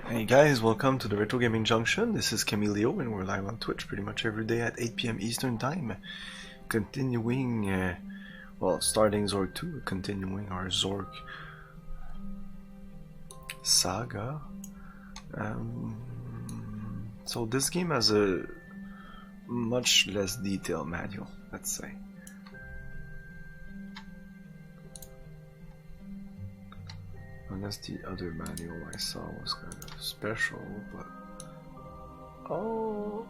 Hey guys, welcome to the Retro Gaming Junction. This is Camilio and we're live on Twitch pretty much every day at 8 PM Eastern Time. Continuing, starting Zork 2, continuing our Zork saga. So this game has a much less detailed manual, let's say. Unless the other manual I saw was kind of special, but... Oh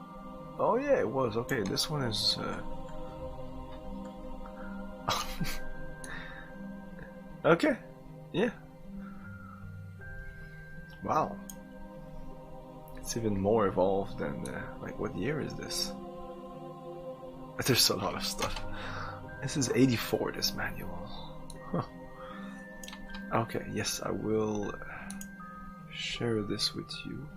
yeah, it was. Okay, this one is... Okay, yeah. Wow. It's even more evolved than... like, what year is this? There's a lot of stuff. This is 84, this manual. Huh. Okay, yes, I will share this with you.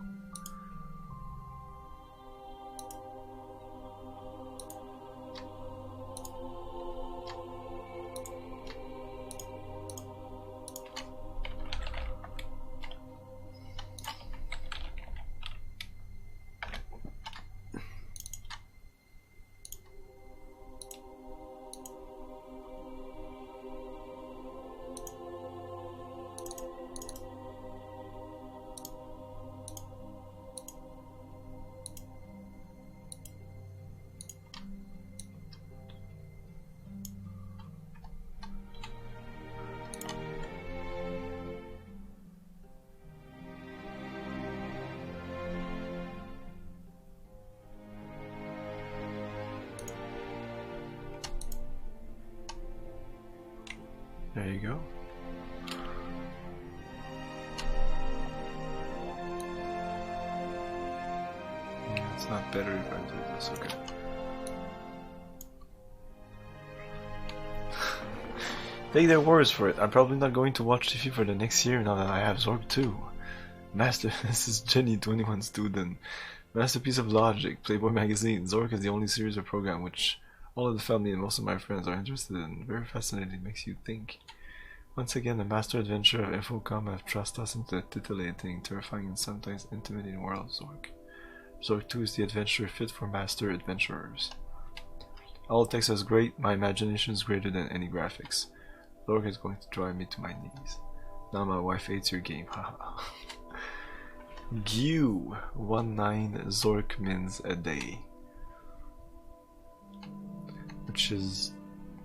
There you go. Yeah, it's not better if I do this, okay. Take their words for it. I'm probably not going to watch TV for the next year now that I have Zork 2. This is Jenny, 21 student. Masterpiece of logic, Playboy magazine. Zork is the only series or program which all of the family and most of my friends are interested in. Very fascinating, makes you think. Once again, the master adventure of Infocom have thrust us into the titillating, terrifying, and sometimes intimidating world of Zork. Zork 2 is the adventure fit for master adventurers. All text is great, my imagination is greater than any graphics. Zork is going to drive me to my knees. Now my wife hates your game, haha. Gyu 19 Zork mins a day. Which is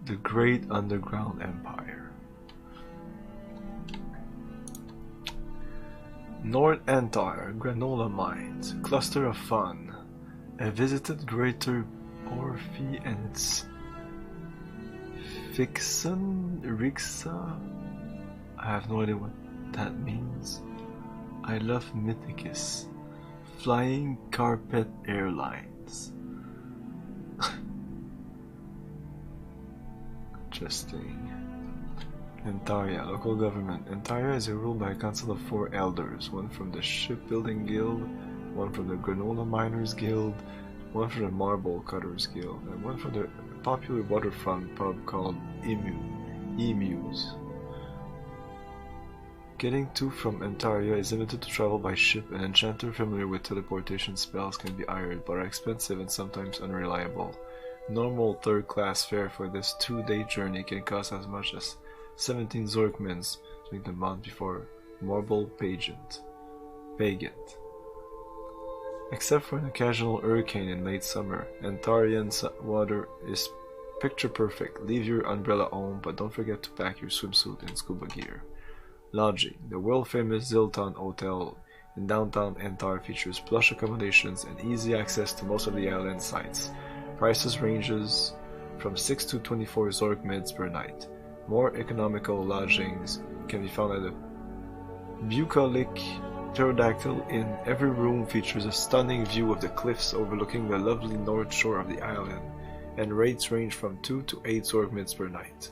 the great underground empire. North Antar, granola mines, cluster of fun. I visited Greater Orphe and its Fixen Rixa. I have no idea what that means. I love Mythicus. Flying Carpet Airlines. Interesting. Antaria, local government. Antaria is ruled by a council of 4 elders, one from the Shipbuilding Guild, one from the Granola Miners Guild, one from the Marble Cutters Guild, and one from the popular waterfront pub called Emus. Getting to from Antaria is limited to travel by ship. An enchanter familiar with teleportation spells can be hired, but are expensive and sometimes unreliable. Normal third-class fare for this 2-day journey can cost as much as 17 Zork mins during the month before Marble Pageant. Except for an occasional hurricane in late summer, Antarian water is picture perfect. Leave your umbrella home, but don't forget to pack your swimsuit and scuba gear. Lodging. The world-famous Zilton Hotel in downtown Antar features plush accommodations and easy access to most of the island sites. Prices ranges from 6 to 24 Zork mids per night. More economical lodgings can be found at the Bucolic Pterodactyl Inn. Every room features a stunning view of the cliffs overlooking the lovely north shore of the island, and rates range from 2 to 8 Zork mids per night.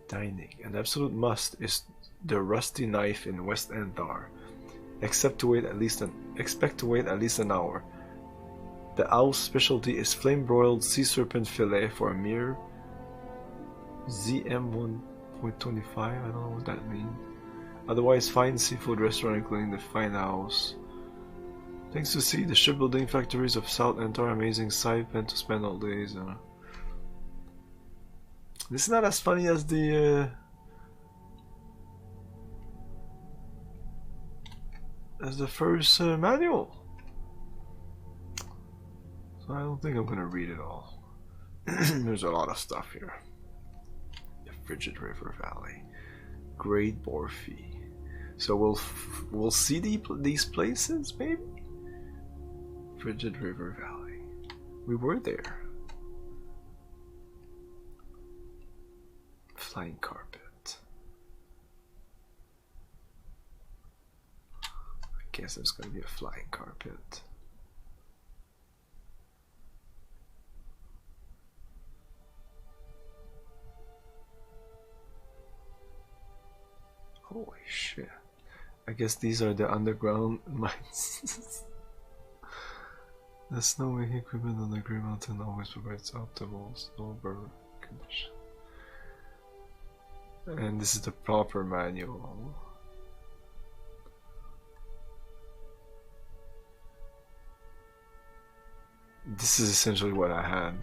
Dining. An absolute must is the Rusty Knife in West Antar. Expect to wait at least an hour. The owl's specialty is flame-broiled sea serpent fillet for a mere ZM 1.25. I don't know what that means. Otherwise, fine seafood restaurant including the Fine House. Things to see: the shipbuilding factories of South Antar, amazing sight, plan to spend all days. This is not as funny as the first manual. So I don't think I'm gonna read it all. There's a lot of stuff here. The Frigid River Valley, Great Borfi. So we'll see these places maybe. Frigid River Valley. We were there. Flying carpet. I guess there's gonna be a flying carpet. Holy shit. I guess these are the underground mines. The snowmaking equipment on the Grey Mountain always provides optimal snowbird condition. And this is the proper manual. This is essentially what I had.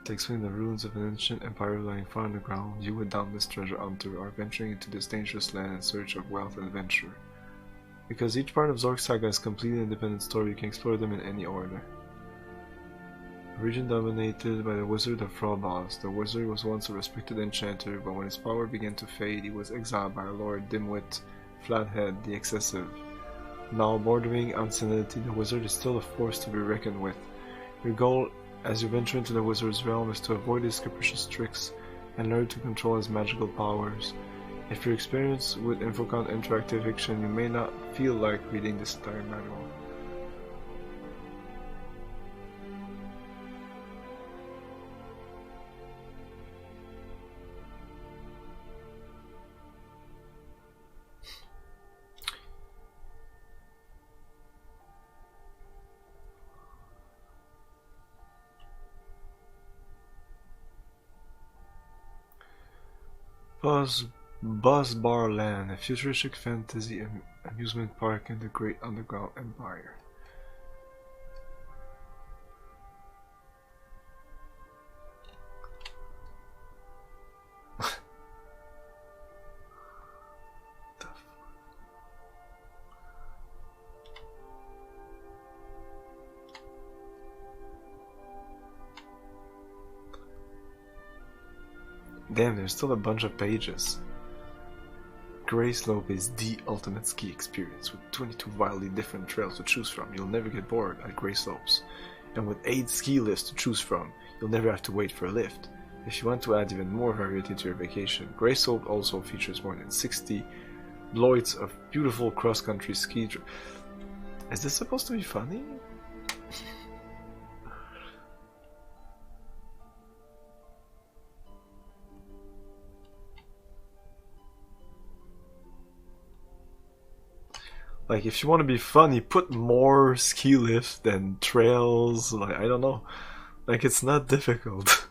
To explain the ruins of an ancient empire lying far underground, you and Dauntless Treasure Hunter are venturing into this dangerous land in search of wealth and adventure. Because each part of Zork Saga is a completely independent story, you can explore them in any order. A region dominated by the Wizard of Frobozz. The wizard was once a respected enchanter, but when his power began to fade, he was exiled by Lord Dimwit Flathead the Excessive. Now bordering on senility, the wizard is still a force to be reckoned with. Your goal as you venture into the wizard's realm is to avoid his capricious tricks and learn to control his magical powers. If you're experienced with Infocom interactive fiction, you may not feel like reading this entire manual. Buzz Bar Land, a futuristic fantasy amusement park in the Great Underground Empire. Damn, there's still a bunch of pages. Grey Slope is the ultimate ski experience with 22 wildly different trails to choose from. You'll never get bored at Grey Slopes. And with 8 ski lifts to choose from, you'll never have to wait for a lift. If you want to add even more variety to your vacation, Grey Slope also features more than 60 bloits of beautiful cross-country ski. Is this supposed to be funny? Like, if you want to be funny, put more ski lifts than trails. Like, I don't know. Like, it's not difficult.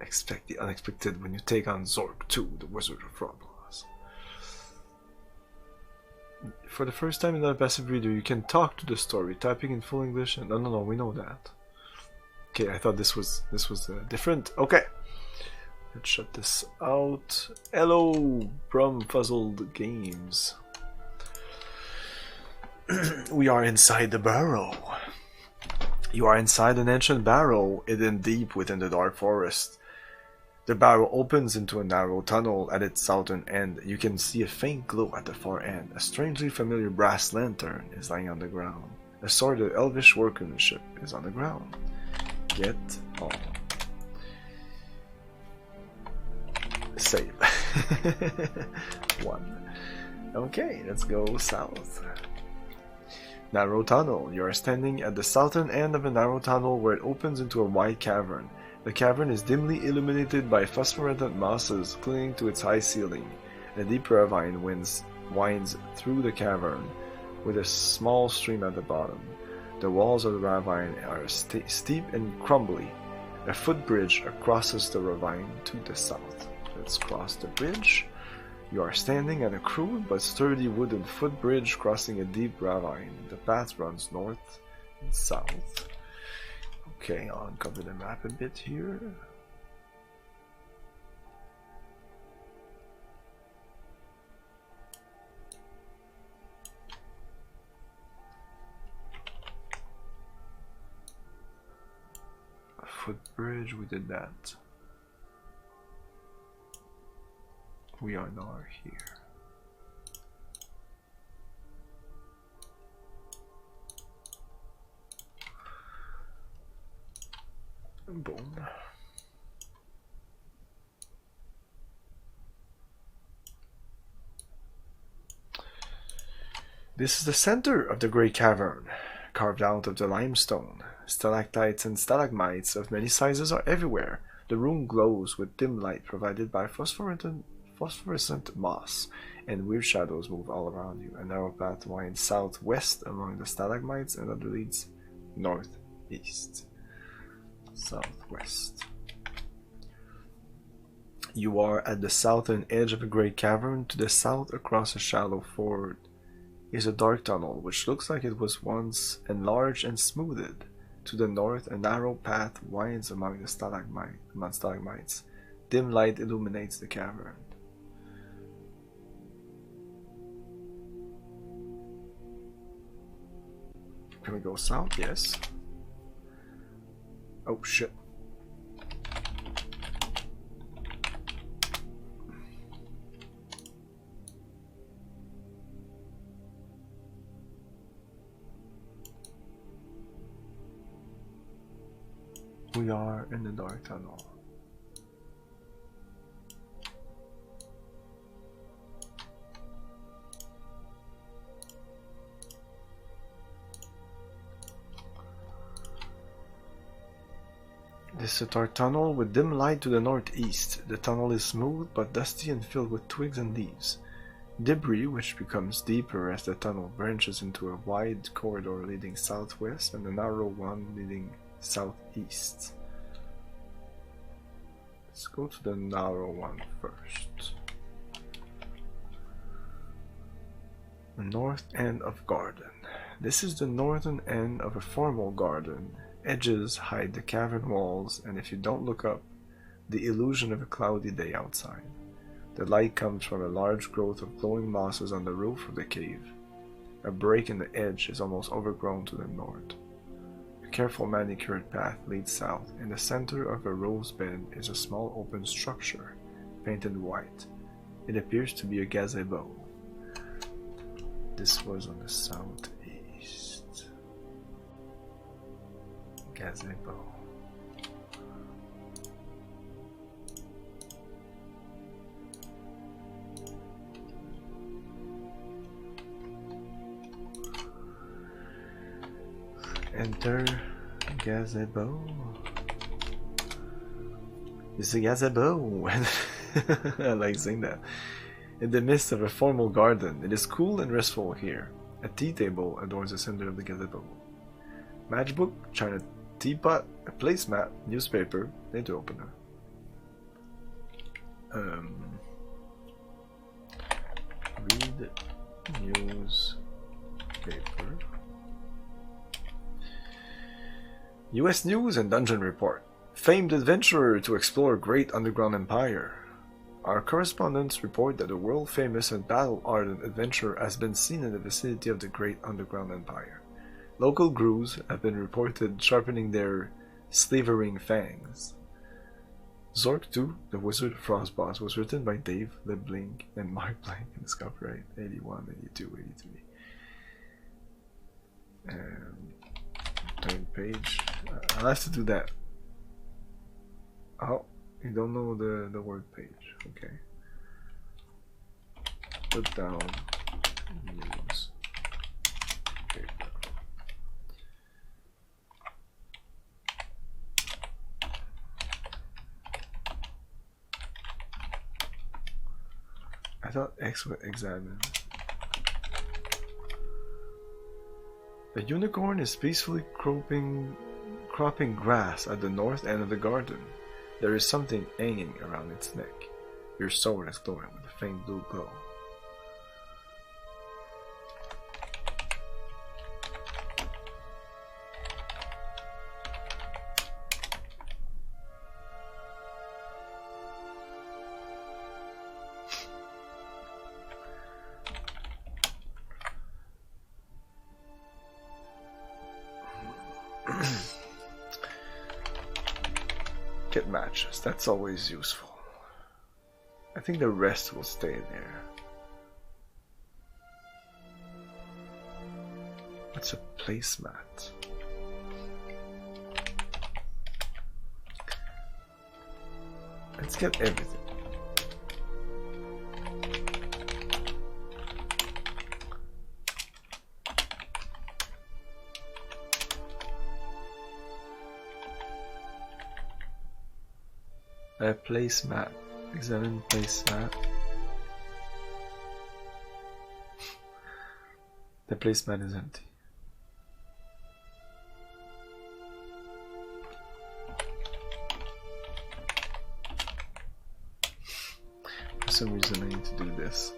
Expect the unexpected when you take on Zork 2, the Wizard of Frobozz. For the first time in the passive reader, you can talk to the story, typing in full English. And no, we know that. Okay, I thought this was different. Okay. Let's shut this out. Hello, Brumfuzzled Games. We are inside the barrow. You are inside an ancient barrow hidden deep within the dark forest. The barrow opens into a narrow tunnel at its southern end. You can see a faint glow at the far end. A strangely familiar brass lantern is lying on the ground. A sword of elvish workmanship is on the ground. Get on. Save. 1. Okay, let's go south. Narrow tunnel. You are standing at the southern end of a narrow tunnel where it opens into a wide cavern. The cavern is dimly illuminated by phosphorescent mosses clinging to its high ceiling. A deep ravine winds through the cavern, with a small stream at the bottom. The walls of the ravine are steep and crumbly. A footbridge crosses the ravine to the south. Let's cross the bridge. You are standing at a crude but sturdy wooden footbridge crossing a deep ravine. The path runs north and south. Okay, I'll uncover the map a bit here. A footbridge, we did that. We are now here. Boom. This is the center of the Great Cavern, carved out of the limestone. Stalactites and stalagmites of many sizes are everywhere. The room glows with dim light provided by phosphorescent moss, and weird shadows move all around you. A narrow path winds southwest among the stalagmites, and another leads northeast. Southwest. You are at the southern edge of a great cavern. To the south, across a shallow ford, is a dark tunnel which looks like it was once enlarged and smoothed. To the north, a narrow path winds among the stalagmites. Dim light illuminates the cavern. Can we go south? Yes. Oh shit. We are in the dark tunnel. This is a dark tunnel with dim light to the northeast. The tunnel is smooth but dusty and filled with twigs and leaves. Debris, which becomes deeper as the tunnel branches into a wide corridor leading southwest and a narrow one leading southeast. Let's go to the narrow one first. The north end of garden. This is the northern end of a formal garden. Edges hide the cavern walls, and if you don't look up, the illusion of a cloudy day outside. The light comes from a large growth of glowing mosses on the roof of the cave. A break in the edge is almost overgrown to the north. A careful manicured path leads south. In the center of a rose bed is a small open structure, painted white. It appears to be a gazebo. This was on the southeast. Gazebo. Enter gazebo. It's a gazebo. I like saying that. In the midst of a formal garden, it is cool and restful here. A tea table adorns the center of the gazebo. Matchbook, china teapot, a placemat, newspaper, later opener. Read newspaper. U.S. News and Dungeon Report. Famed adventurer to explore great underground empire. Our correspondents report that a world-famous and battle-ardent adventurer has been seen in the vicinity of the great underground empire. Local grooves have been reported sharpening their slavering fangs. Zork 2, The Wizard of Frobozz, was written by Dave LeBlanc and Mark Blank, and is copyright 81, 82, 83. Third page. I'll have to do that. Oh, you don't know the word page. Okay. Put down news paper. I thought X would examine. A unicorn is peacefully cropping grass at the north end of the garden. There is something hanging around its neck. Your sword is glowing with a faint blue glow. Kit matches, that's always useful. I think the rest will stay there. What's a placemat? Let's get everything. Placemat. Examine placemat. The placemat is empty. For some reason I need to do this.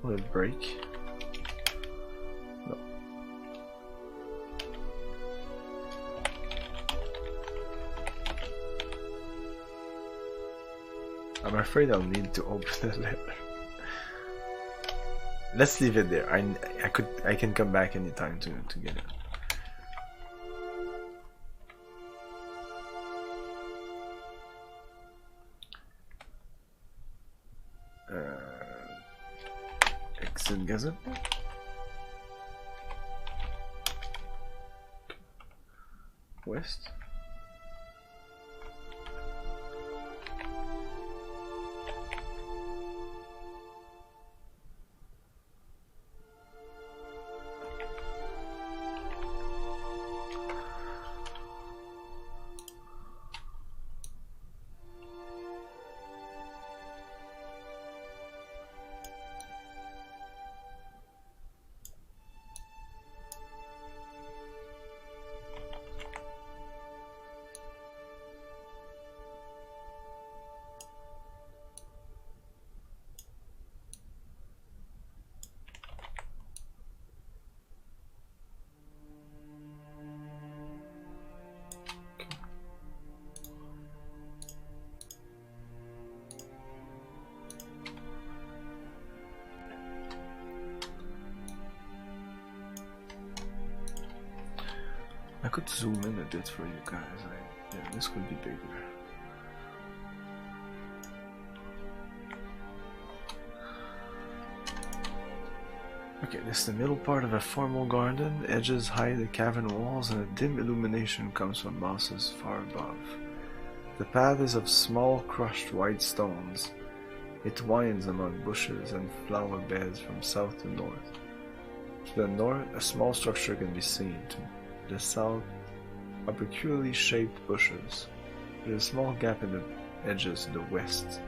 Will it break? No. I'm afraid I'll need to open the letter. Let's leave it there. I can come back anytime to get it. Gazette. West. I could zoom in a bit for you guys. Yeah, this could be bigger. Okay, this is the middle part of a formal garden. Edges hide the cavern walls and a dim illumination comes from mosses far above. The path is of small crushed white stones. It winds among bushes and flower beds from south to north. To the north, a small structure can be seen. To the south are peculiarly shaped bushes. There is a small gap in the edges to the west.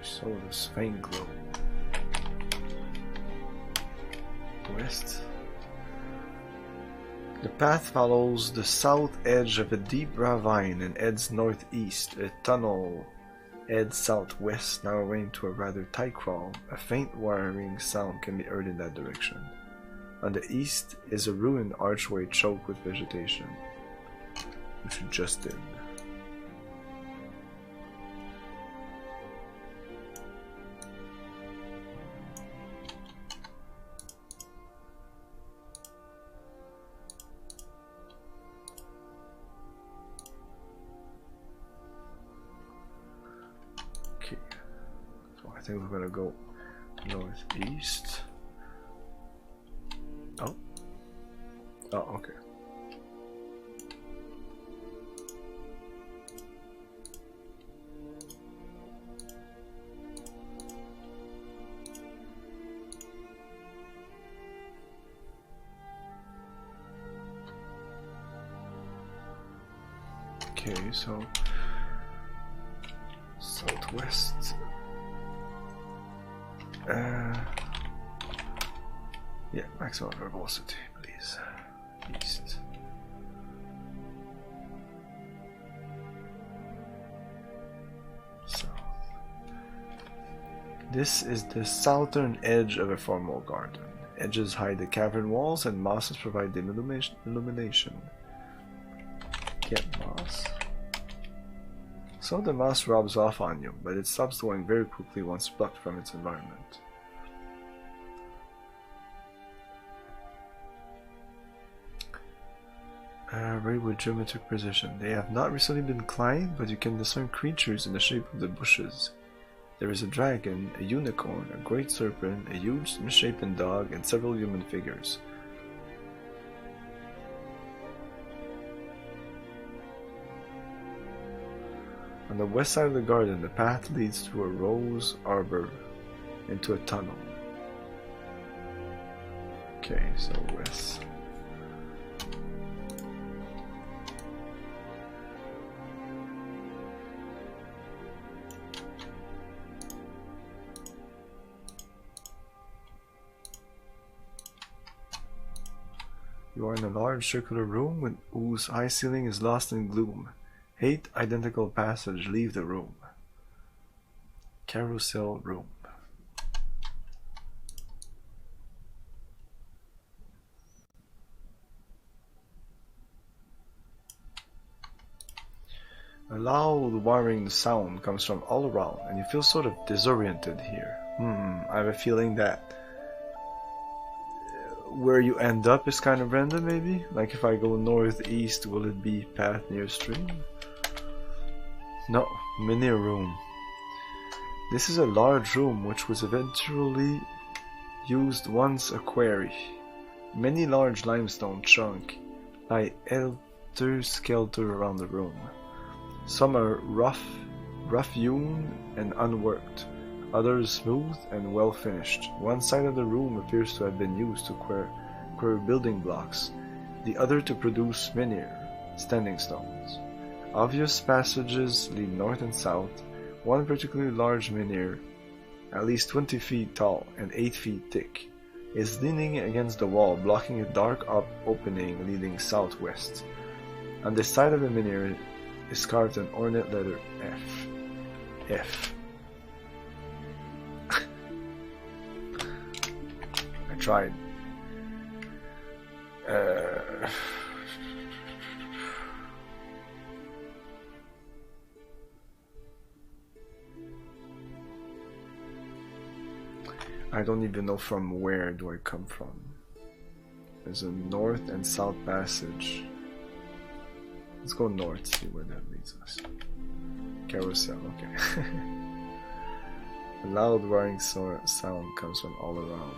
So this faint glow. West. The path follows the south edge of a deep ravine and heads northeast. A tunnel heads southwest, narrowing to a rather tight crawl. A faint whirring sound can be heard in that direction. On the east is a ruined archway choked with vegetation, which we just did. Okay, so I think we're gonna go northeast. Oh, okay. Okay, so southwest. Yeah, maximum verbosity, please. East. South. This is the southern edge of a formal garden. Edges hide the cavern walls and mosses provide the illumination. Get moss. So the moss rubs off on you, but it stops going very quickly once plucked from its environment. Arrayed with geometric precision. They have not recently been climbed, but you can discern creatures in the shape of the bushes. There is a dragon, a unicorn, a great serpent, a huge misshapen dog, and several human figures. On the west side of the garden, the path leads through a rose arbor into a tunnel. Okay, so west. You are in a large circular room whose high ceiling is lost in gloom. 8 identical passages leave the room. Carousel room. A loud whirring sound comes from all around, and you feel sort of disoriented here. I have a feeling that where you end up is kind of random, maybe? Like if I go northeast, will it be path near stream? No, mini room. This is a large room which was eventually used once a quarry. Many large limestone chunks lie helter-skelter around the room. Some are rough-hewn and unworked, others smooth and well finished. One side of the room appears to have been used to quarry building blocks, the other to produce menhir, standing stones. Obvious passages lead north and south. One particularly large menhir, at least 20 feet tall and 8 feet thick, is leaning against the wall, blocking a dark opening leading southwest. On the side of the menhir is carved an ornate letter F. F. I tried. I don't even know from where do I come from. There's a north and south passage. Let's go north, see where that leads us. Carousel, okay. A loud whirring sound comes from all around.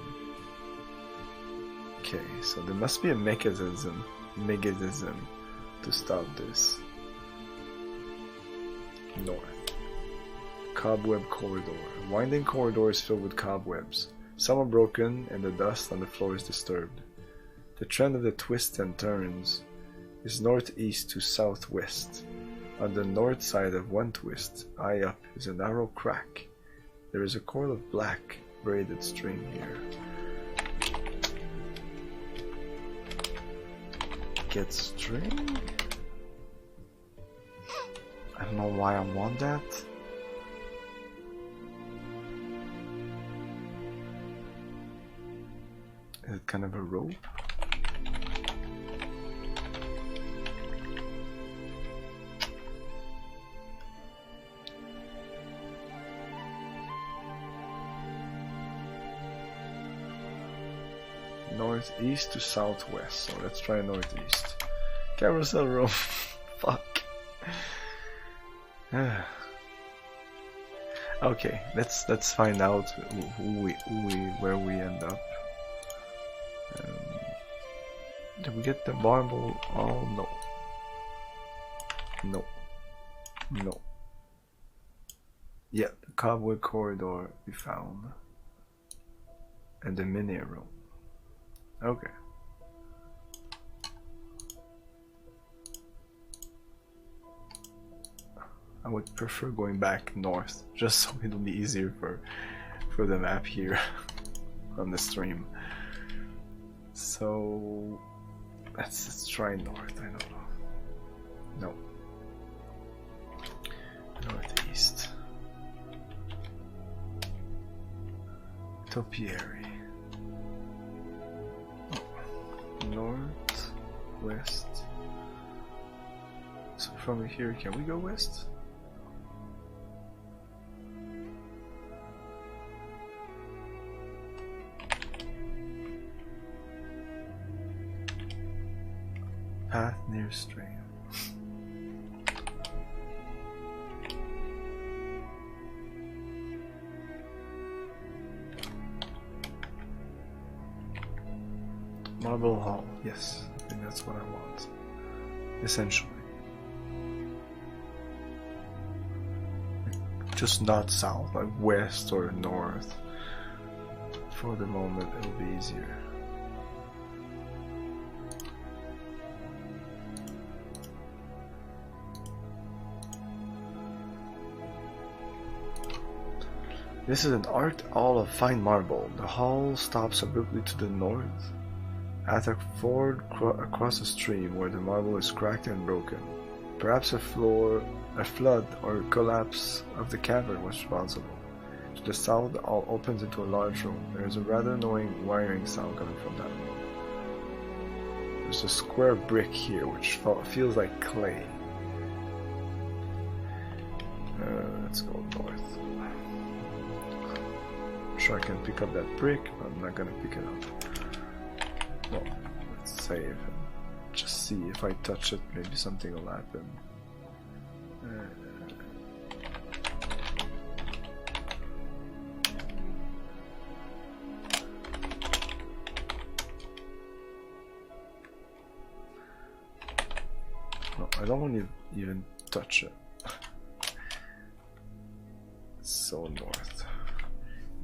Okay, so there must be a mechanism to stop this. North. Cobweb corridor. A winding corridor is filled with cobwebs. Some are broken and the dust on the floor is disturbed. The trend of the twists and turns is northeast to southwest. On the north side of one twist, high up, is a narrow crack. There is a coil of black braided string here. Get string? I don't know why I want that. Is it kind of a rope? Northeast to southwest, so let's try northeast. Carousel room. Fuck. Okay, let's find out where we end up. Did we get the marble? Oh no. No. No. Yeah, the cobweb corridor we found. And the mini room. Okay. I would prefer going back north, just so it'll be easier for the map here on the stream. So let's try north. I don't know. No. Northeast. Topiary. North, west. So from here, can we go west? Path near stream. Marble Hall, yes, I think that's what I want, essentially. Just not south, like west or north. For the moment, it'll be easier. This is an art hall of fine marble. The hall stops abruptly to the north at a ford across a stream where the marble is cracked and broken. Perhaps a flood or collapse of the cavern was responsible. To the south, the hall opens into a large room. There is a rather annoying wiring sound coming from that room. There's a square brick here which feels like clay. Let's go north. I'm sure I can pick up that brick, but I'm not gonna pick it up. Well, let's save and just see if I touch it, maybe something will happen. No, I don't want to even touch it. So north.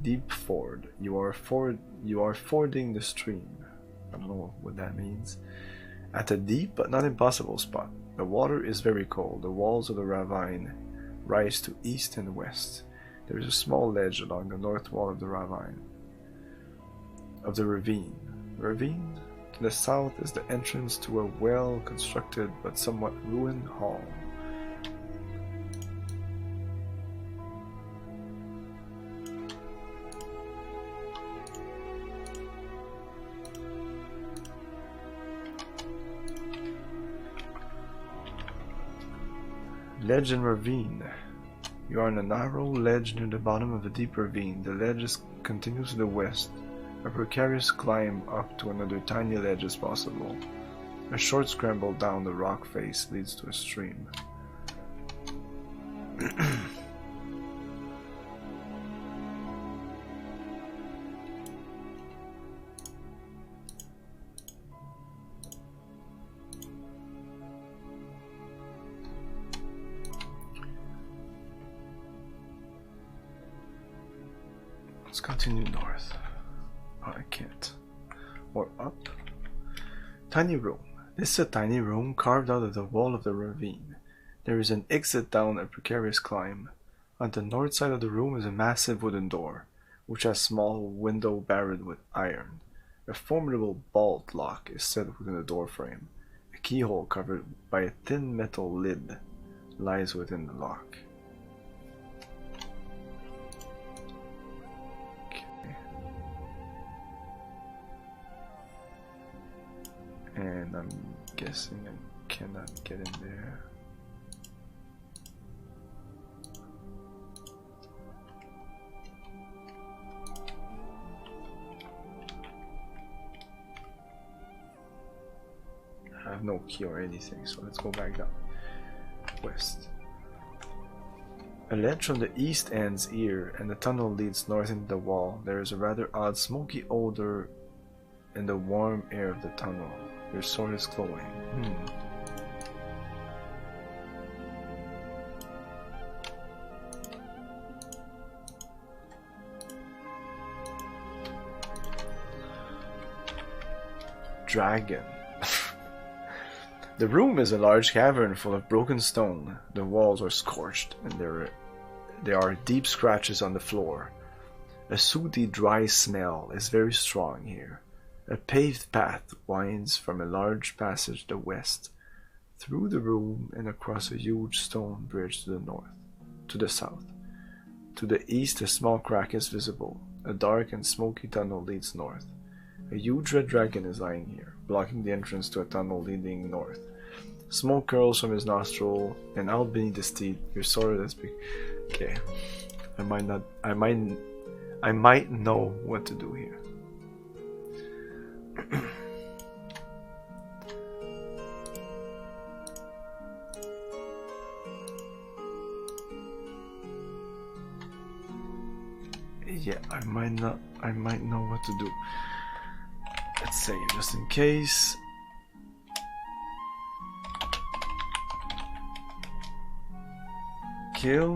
Deep ford. You are fording the stream. I don't know what that means. At a deep but not impossible spot. The water is very cold. The walls of the ravine rise to east and west. There is a small ledge along the north wall of the ravine. Ravine? To the south is the entrance to a well-constructed but somewhat ruined hall. Ledge and ravine. You are on a narrow ledge near the bottom of a deep ravine. The ledge continues to the west. A precarious climb up to another tiny ledge is possible. A short scramble down the rock face leads to a stream. Let's continue north. Oh, I can't. Or up. Tiny room. This is a tiny room carved out of the wall of the ravine. There is an exit down a precarious climb. On the north side of the room is a massive wooden door, which has a small window barred with iron. A formidable bolt lock is set within the door frame. A keyhole covered by a thin metal lid lies within the lock. And I'm guessing I cannot get in there. I have no key or anything, so let's go back down. West. A ledge from the east ends here, and the tunnel leads north into the wall. There is a rather odd smoky odor in the warm air of the tunnel. Your sword is glowing. Dragon. The room is a large cavern full of broken stone. The walls are scorched, and there are deep scratches on the floor. A sooty, dry smell is very strong here. A paved path winds from a large passage to the west, through the room and across a huge stone bridge to the south. To the east, a small crack is visible. A dark and smoky tunnel leads north. A huge red dragon is lying here, blocking the entrance to a tunnel leading north. Smoke curls from his nostril, and out beneath his teeth, your sword has been. Okay, I might know what to do here. Yeah, I might know what to do. Let's save just in case. Kill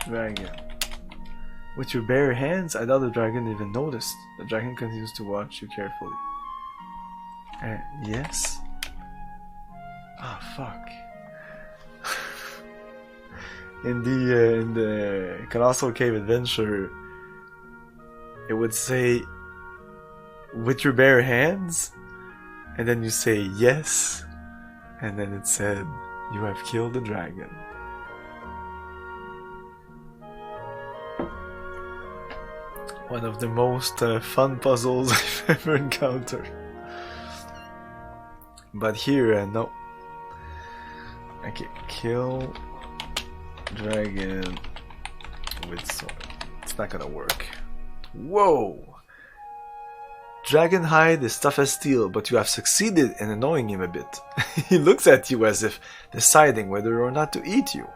dragon. With your bare hands? I doubt the dragon even noticed. The dragon continues to watch you carefully. Yes? Ah, fuck. In the Colossal Cave Adventure, it would say, with your bare hands, and then you say yes, and then it said, you have killed the dragon. One of the most fun puzzles I've ever encountered. But here, no. Okay, kill dragon with sword. It's not gonna work. Whoa! Dragon hide is tough as steel, but you have succeeded in annoying him a bit. He looks at you as if deciding whether or not to eat you.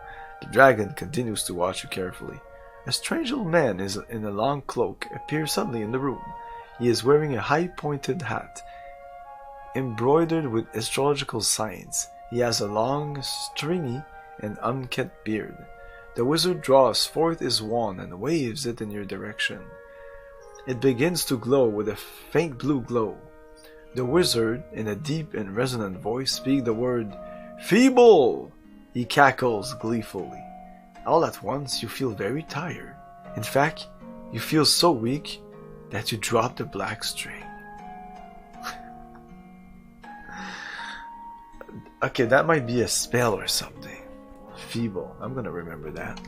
The dragon continues to watch you carefully. A strange old man in a long cloak appears suddenly in the room. He is wearing a high-pointed hat, embroidered with astrological signs. He has a long, stringy, and unkept beard. The wizard draws forth his wand and waves it in your direction. It begins to glow with a faint blue glow. The wizard, in a deep and resonant voice, speaks the word, "Feeble!" He cackles gleefully. All at once, you feel very tired. In fact, you feel so weak that you drop the black string. Okay, that might be a spell or something. Feeble. I'm gonna remember that.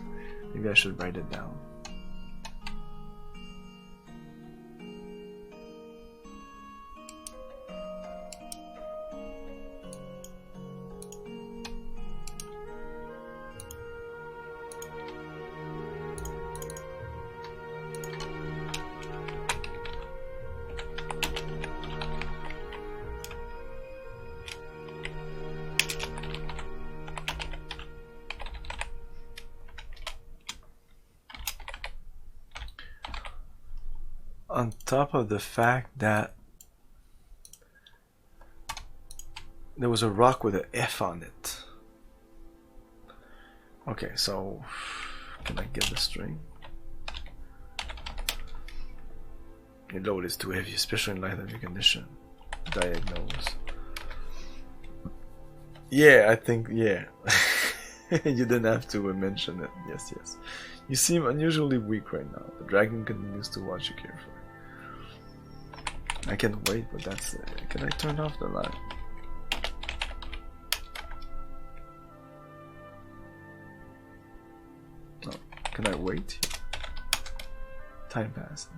Maybe I should write it down. On top of the fact that there was a rock with an F on it. Okay, so can I get the string? Your load is too heavy, especially in light of your condition. Diagnose. Yeah, I think, yeah. You didn't have to mention it. Yes, yes. You seem unusually weak right now. The dragon continues to watch you carefully. I can wait, but that's it. Can I turn off the light? Oh, can I wait? Time passes.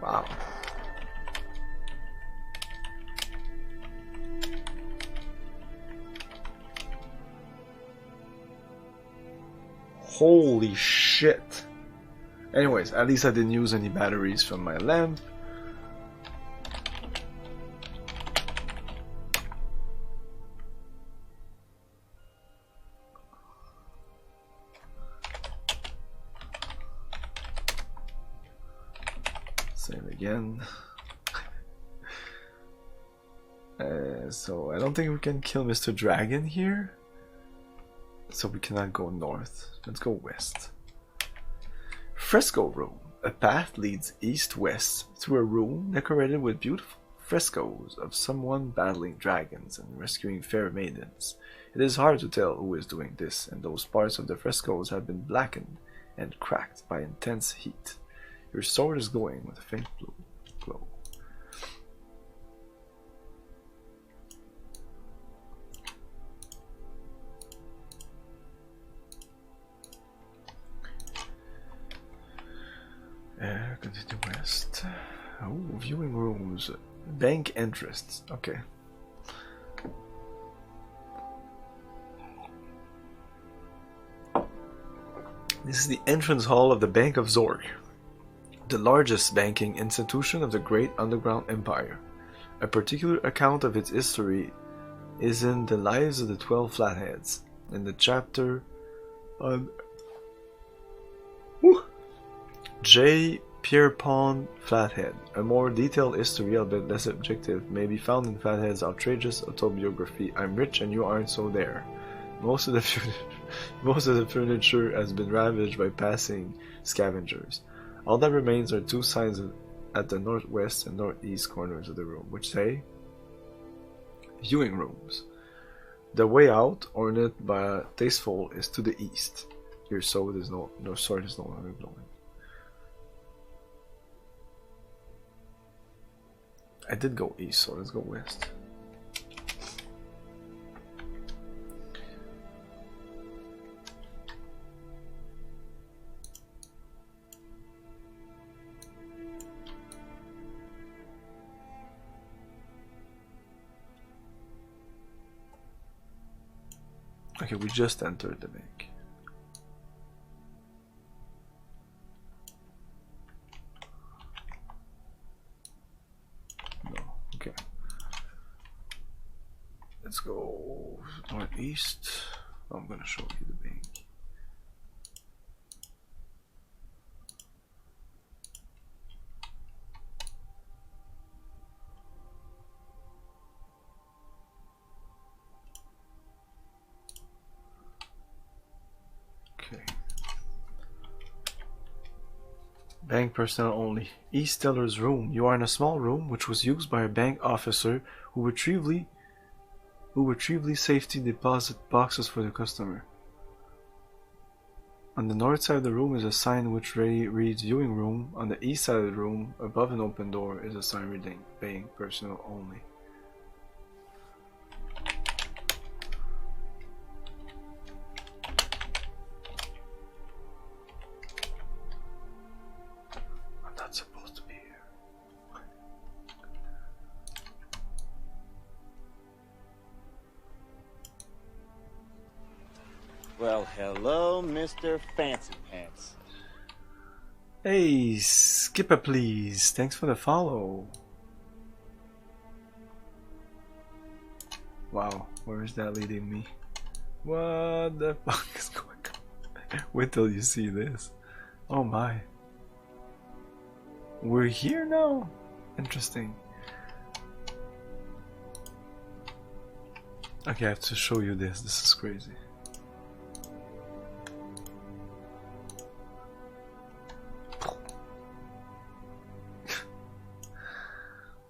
Wow. Holy shit. Anyways, at least I didn't use any batteries from my lamp. Save again. So I don't think we can kill Mr. Dragon here. So we cannot go north. Let's go west. Fresco room. A path leads east-west through a room decorated with beautiful frescoes of someone battling dragons and rescuing fair maidens. It is hard to tell who is doing this, and those parts of the frescoes have been blackened and cracked by intense heat. Your sword is glowing with a faint blue glow. Continue west. Oh, viewing rooms. Bank interests. Okay. This is the entrance hall of the Bank of Zork, the largest banking institution of the great underground empire. A particular account of its history is in The Lives of the 12 Flatheads, in the chapter on J. Pierpont Flathead. A more detailed history, albeit less objective, may be found in Flathead's outrageous autobiography, I'm Rich and You Aren't So There. Most of the furniture has been ravaged by passing scavengers. All that remains are two signs at the northwest and northeast corners of the room, which say viewing rooms. The way out, ornate by tasteful, is to the east. Your sword is no longer glowing. I did go east, so let's go west. Okay, we just entered the bank. No, okay. Let's go northeast. I'm gonna show you the bank. Bank personnel only. East teller's room. You are in a small room which was used by a bank officer who retrieved safety deposit boxes for the customer. On the north side of the room is a sign which reads viewing room. On the east side of the room, above an open door, is a sign reading bank personnel only. Well, hello, Mr. Fancy Pants. Hey, Skipper, please. Thanks for the follow. Wow, where is that leading me? What the fuck is going on? Wait till you see this. Oh my. We're here now? Interesting. Okay, I have to show you this. This is crazy.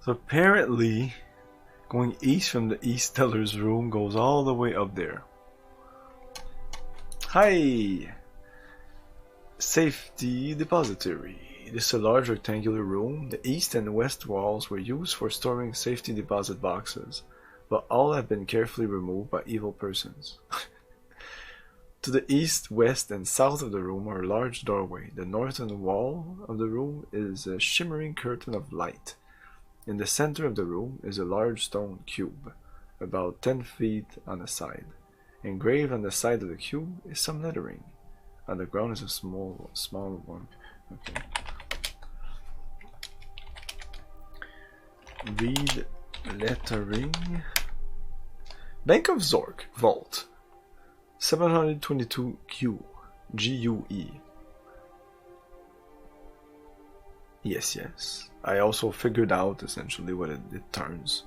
So apparently, going east from the east teller's room goes all the way up there. Hi! Safety depository. This is a large rectangular room. The east and west walls were used for storing safety deposit boxes, but all have been carefully removed by evil persons. To the east, west, and south of the room are a large doorway. The northern wall of the room is a shimmering curtain of light. In the center of the room is a large stone cube, about 10 feet on a side. Engraved on the side of the cube is some lettering. On the ground is a small one. Okay. Read lettering. Bank of Zork, Vault. 722Q, GUE. Yes. I also figured out essentially what it turns.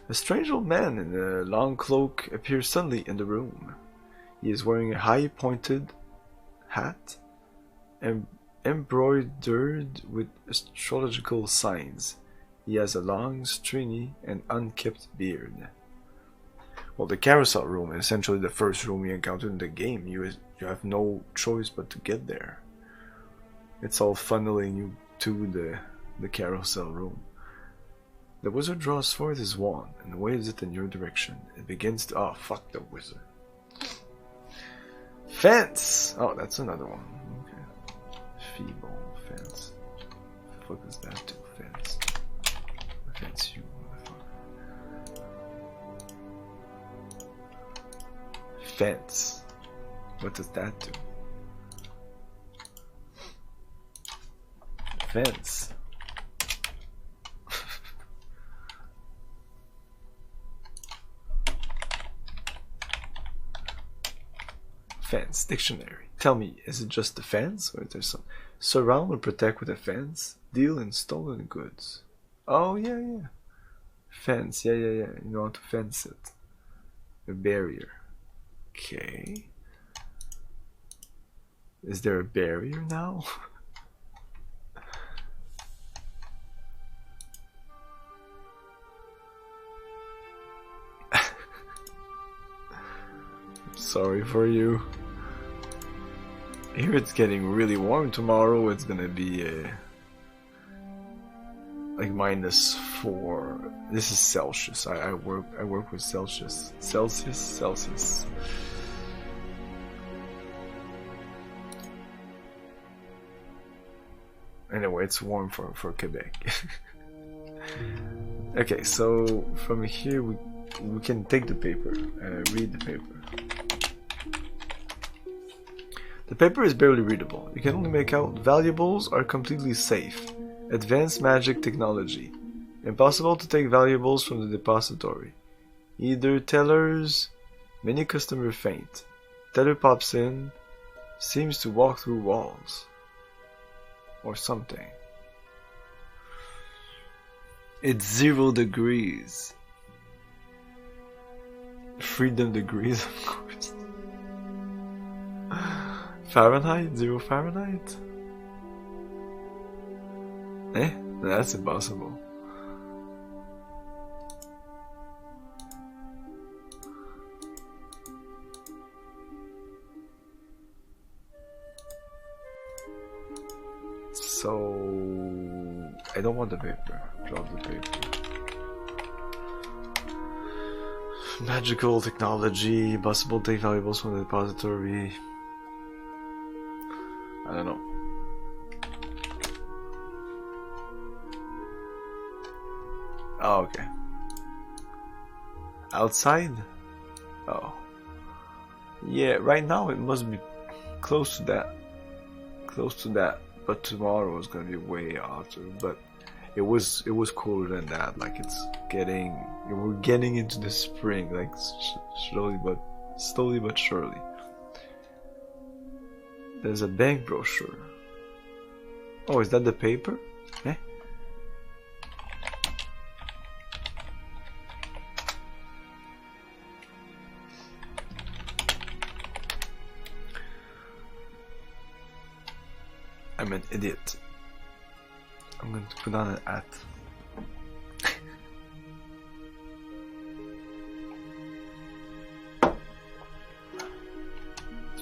A strange old man in a long cloak appears suddenly in the room. He is wearing a high-pointed hat embroidered with astrological signs. He has a long, stringy, and unkempt beard. Well, the carousel room is essentially the first room you encounter in the game. You have no choice but to get there. It's all funneling you to the carousel room. The wizard draws forth his wand and waves it in your direction. It begins to... Oh, fuck the wizard. Fence! Oh, that's another one. Okay. Feeble fence. What the fuck is that do? Fence. Fence you, motherfucker. Fence. What does that do? Fence. Fence. Dictionary. Tell me, is it just the fence, or is there some... Surround and protect with a fence. Deal in stolen goods. Oh, yeah. Fence. Yeah. You know how to fence it. A barrier. Okay. Is there a barrier now? Sorry for you. Here it's getting really warm. Tomorrow it's gonna be like -4. This is Celsius. I work with Celsius. Celsius. Anyway, it's warm for Quebec. Okay, so from here we can take the paper, read the paper. The paper is barely readable. You can only make out valuables are completely safe. Advanced magic technology. Impossible to take valuables from the depository. Either tellers, many customer faint. Teller pops in, seems to walk through walls. Or something. It's 0 degrees. Freedom degrees, of course. Fahrenheit? 0 Fahrenheit? That's impossible. So I don't want the paper. Drop the paper. Magical technology, possible to take valuables from the depository. I don't know. Oh, okay. Outside? Oh. Yeah, right now it must be close to that. But tomorrow is gonna be way hotter. But it was cooler than that. Like we're getting into the spring, like slowly but surely. There's a bank brochure. Oh, is that the paper? I'm an idiot. I'm going to put on an hat.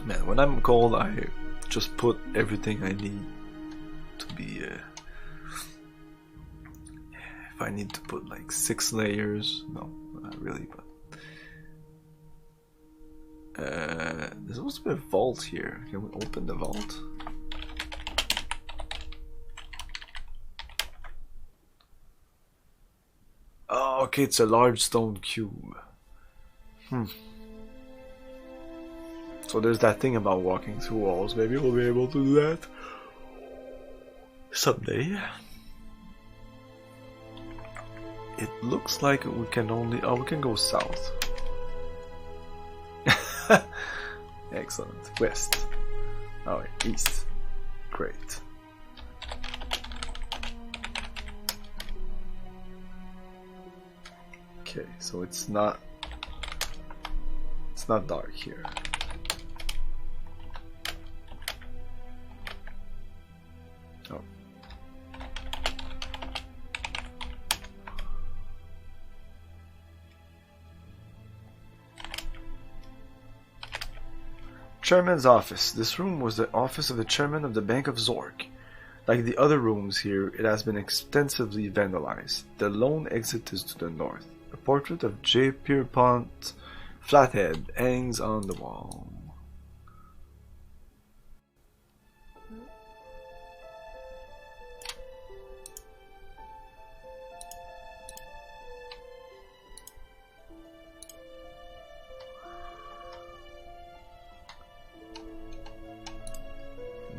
Man, when I'm cold, I just put everything I need to be. If I need to put like 6 layers, no, not really, but. There's supposed to be a vault here. Can we open the vault? Oh, okay, it's a large stone cube. So there's that thing about walking through walls. Maybe we'll be able to do that someday. It looks like we can only... Oh, we can go south. Excellent. West. Oh, east. Great. Okay, so it's not dark here. Oh. Chairman's office. This room was the office of the chairman of the Bank of Zork. Like the other rooms here, it has been extensively vandalized. The lone exit is to the north. A portrait of J. Pierpont Flathead hangs on the wall.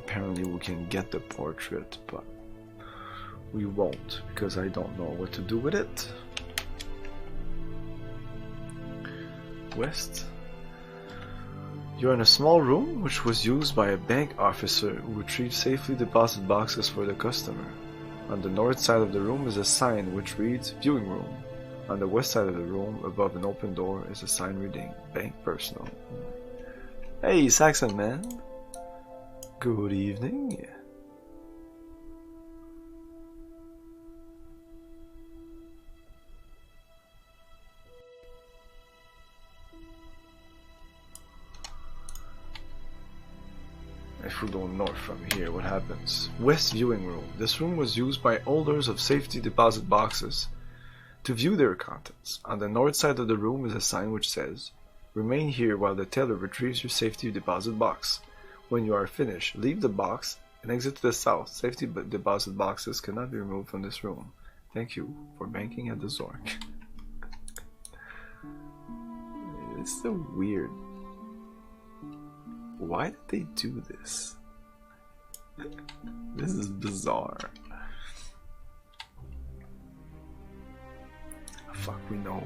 Apparently we can get the portrait, but we won't because I don't know what to do with it. West. You're in a small room which was used by a bank officer who retrieved safely deposited boxes for the customer. On the north side of the room is a sign which reads Viewing Room. On the west side of the room, above an open door, is a sign reading Bank Personal. Hey, Saxon man. Good evening. If we go north from here, what happens? West Viewing Room. This room was used by holders of safety deposit boxes to view their contents. On the north side of the room is a sign which says, Remain here while the teller retrieves your safety deposit box. When you are finished, leave the box and exit to the south. Safety deposit boxes cannot be removed from this room. Thank you for banking at the Zork. It's so weird. Why did they do this? This is bizarre. Fuck, we know.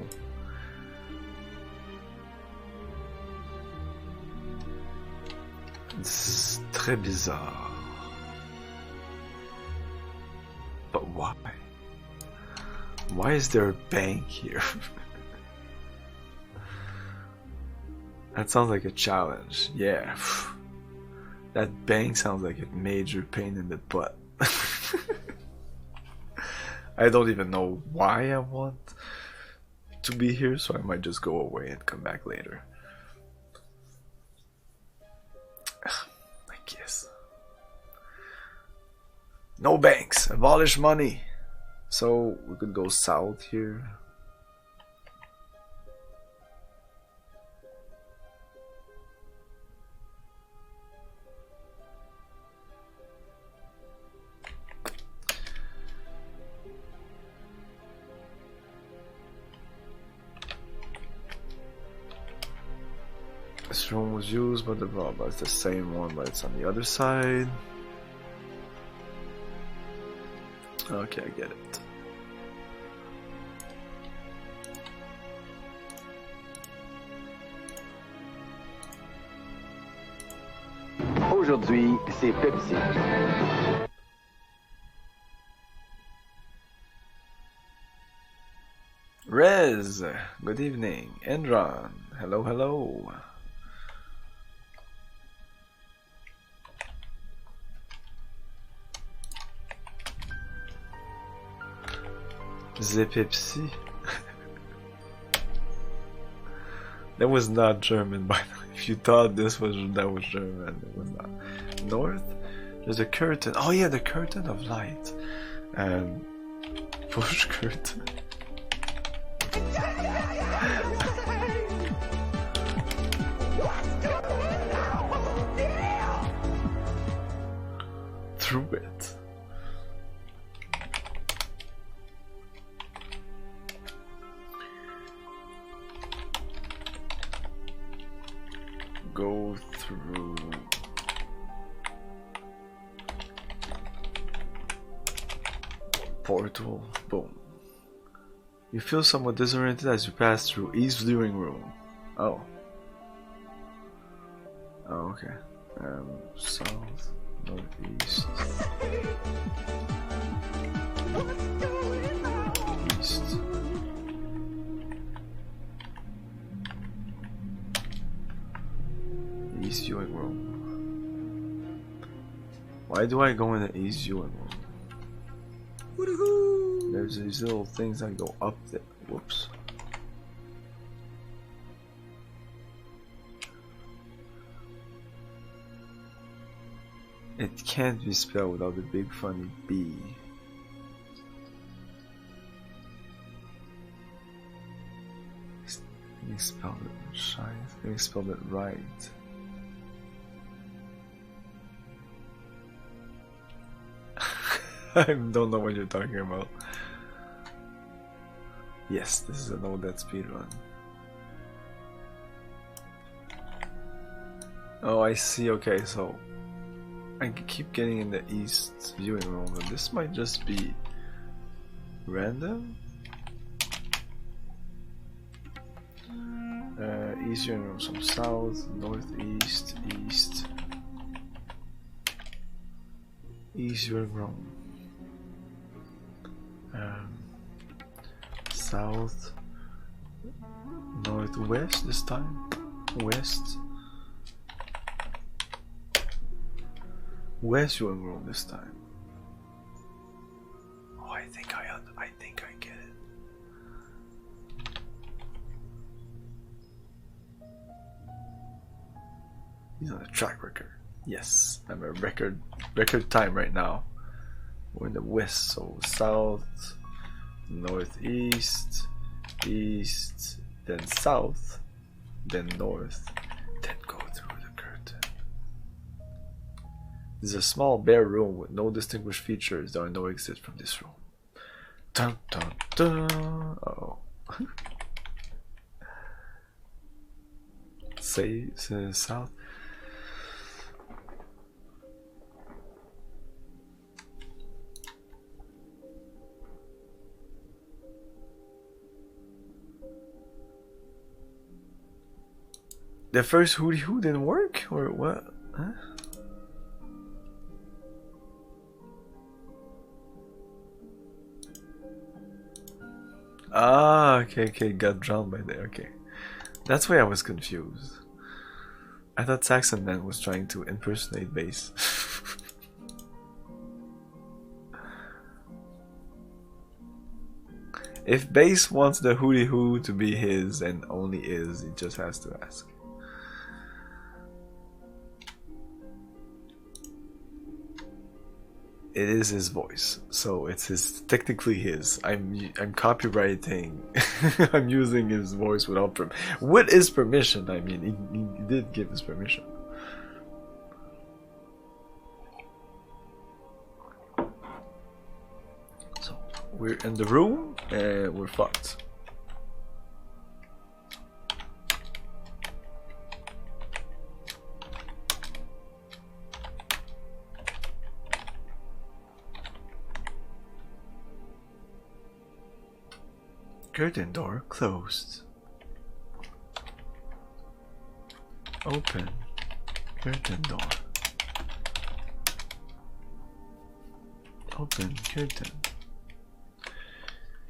It's très bizarre. But why? Why is there a bank here? That sounds like a challenge. Yeah. That bank sounds like a major pain in the butt. I don't even know why I want to be here, so I might just go away and come back later. I guess. No banks. Abolish money. So we could go south here. This room was used by the Frobozz. It's the same one, but it's on the other side. Okay, I get it. Aujourd'hui, c'est Pepsi. Rez, good evening. Enron, hello, hello. The Pepsi. That was not German, by the way. If you thought that was German, it was not. North, there's a curtain. Oh yeah, the curtain of light. And push curtain. Through it. Go through portal. Boom. You feel somewhat disoriented as you pass through East Viewing Room. Oh. Oh, okay. South, northeast, east. East viewing room. Why do I go in the East viewing room? There's these little things that go up there. Whoops. It can't be spelled without the big funny B. Let me spell it shy. Let me spell it right. I don't know what you're talking about. Yes, this is an old dead speedrun. Oh, I see. Okay, so I keep getting in the East viewing room, but this might just be random. East viewing room, some south, northeast, east. East viewing room. South, northwest this time, west. Where's your room this time? Oh, I think I get it. He's on a track record. Yes, I'm a record time right now. We're in the west, so south, northeast, east, then south, then north, then go through the curtain. This is a small bare room with no distinguished features. There are no exits from this room. Dun dun dun. Uh-oh. Say south. The first hooty hoo didn't work, or what? Huh? Ah, okay, got drowned by there. Okay, that's why I was confused. I thought Saxon Man was trying to impersonate bass. If bass wants the hooty hoo to be his and only is, he just has to ask. It is his voice, so it's technically his. I'm copyrighting. I'm using his voice with his permission. I mean, he did give his permission. So we're in the room and we're fucked. Curtain door closed. Open. Curtain door. Open curtain.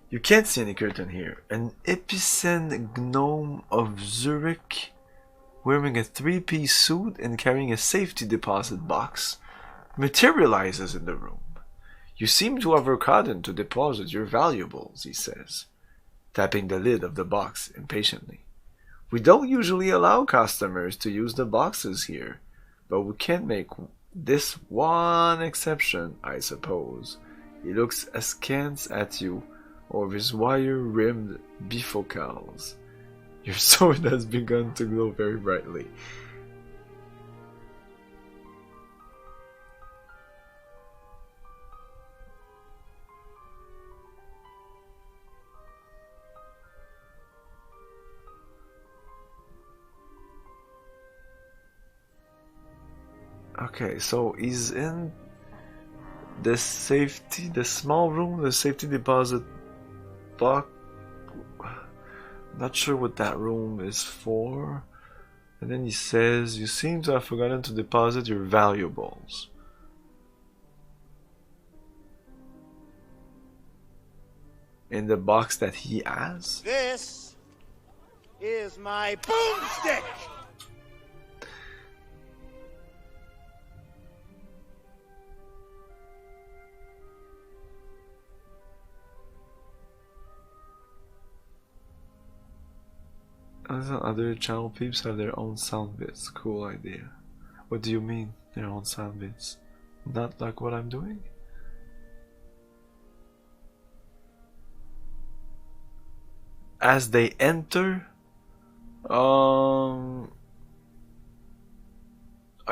You can't see any curtain here. An epicen gnome of Zurich, wearing a three-piece suit and carrying a safety deposit box, materializes in the room. You seem to have forgotten to deposit your valuables, he says, tapping the lid of the box impatiently. We don't usually allow customers to use the boxes here, but we can make this one exception, I suppose. He looks askance at you over his wire-rimmed bifocals. Your sword has begun to glow very brightly. Okay, so he's in the small room, the safety deposit box. Not sure what that room is for. And then he says, you seem to have forgotten to deposit your valuables. In the box that he has? This is my boomstick! Other channel peeps have their own sound bits. Cool idea. What do you mean, their own sound bits? Not like what I'm doing? As they enter? Are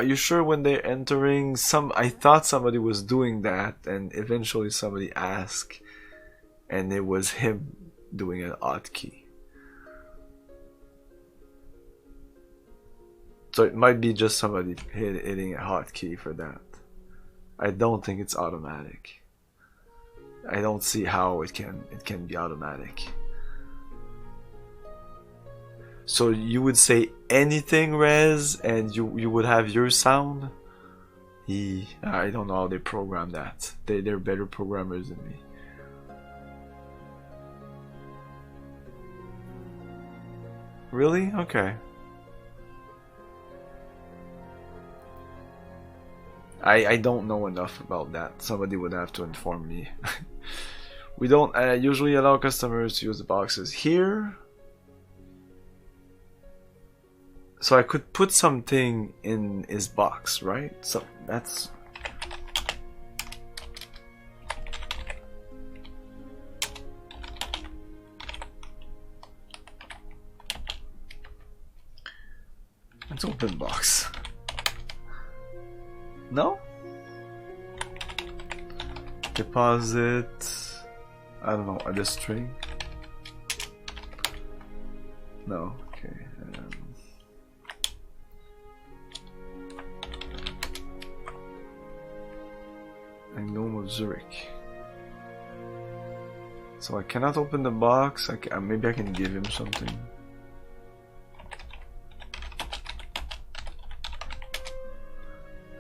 you sure when they're entering? I thought somebody was doing that, and eventually somebody asked, and it was him doing an odd key. So it might be just somebody hitting a hotkey for that. I don't think it's automatic. I don't see how it can be automatic. So you would say anything, Rez, and you would have your sound? I don't know how they program that. They're better programmers than me. Really? Okay. I don't know enough about that. Somebody would have to inform me. We don't usually allow customers to use the boxes here. So I could put something in his box, right? So that's... Let's open box. No? Deposit. I don't know, a string? No, okay. A gnome of Zork. So I cannot open the box. Maybe I can give him something.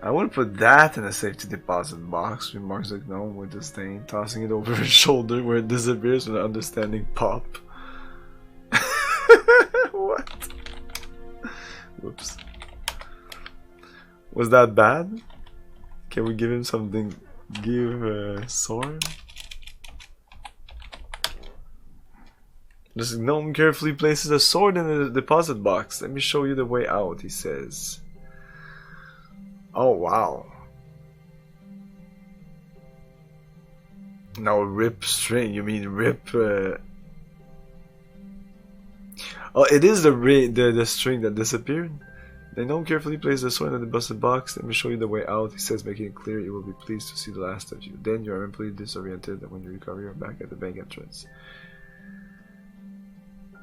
I would put that in a safety deposit box, remarks the gnome with disdain, tossing it over his shoulder where it disappears with an understanding pop. What? Whoops. Was that bad? Can we give him something? Give a sword? This gnome carefully places a sword in the deposit box. Let me show you the way out, he says. Oh wow. Now rip string, you mean rip oh, it is the string that disappeared. The gnome carefully places the sword in the deposit box. Let me show you the way out, he says, making it clear you will be pleased to see the last of you. Then you are completely disoriented, and when you recover you're back at the bank entrance.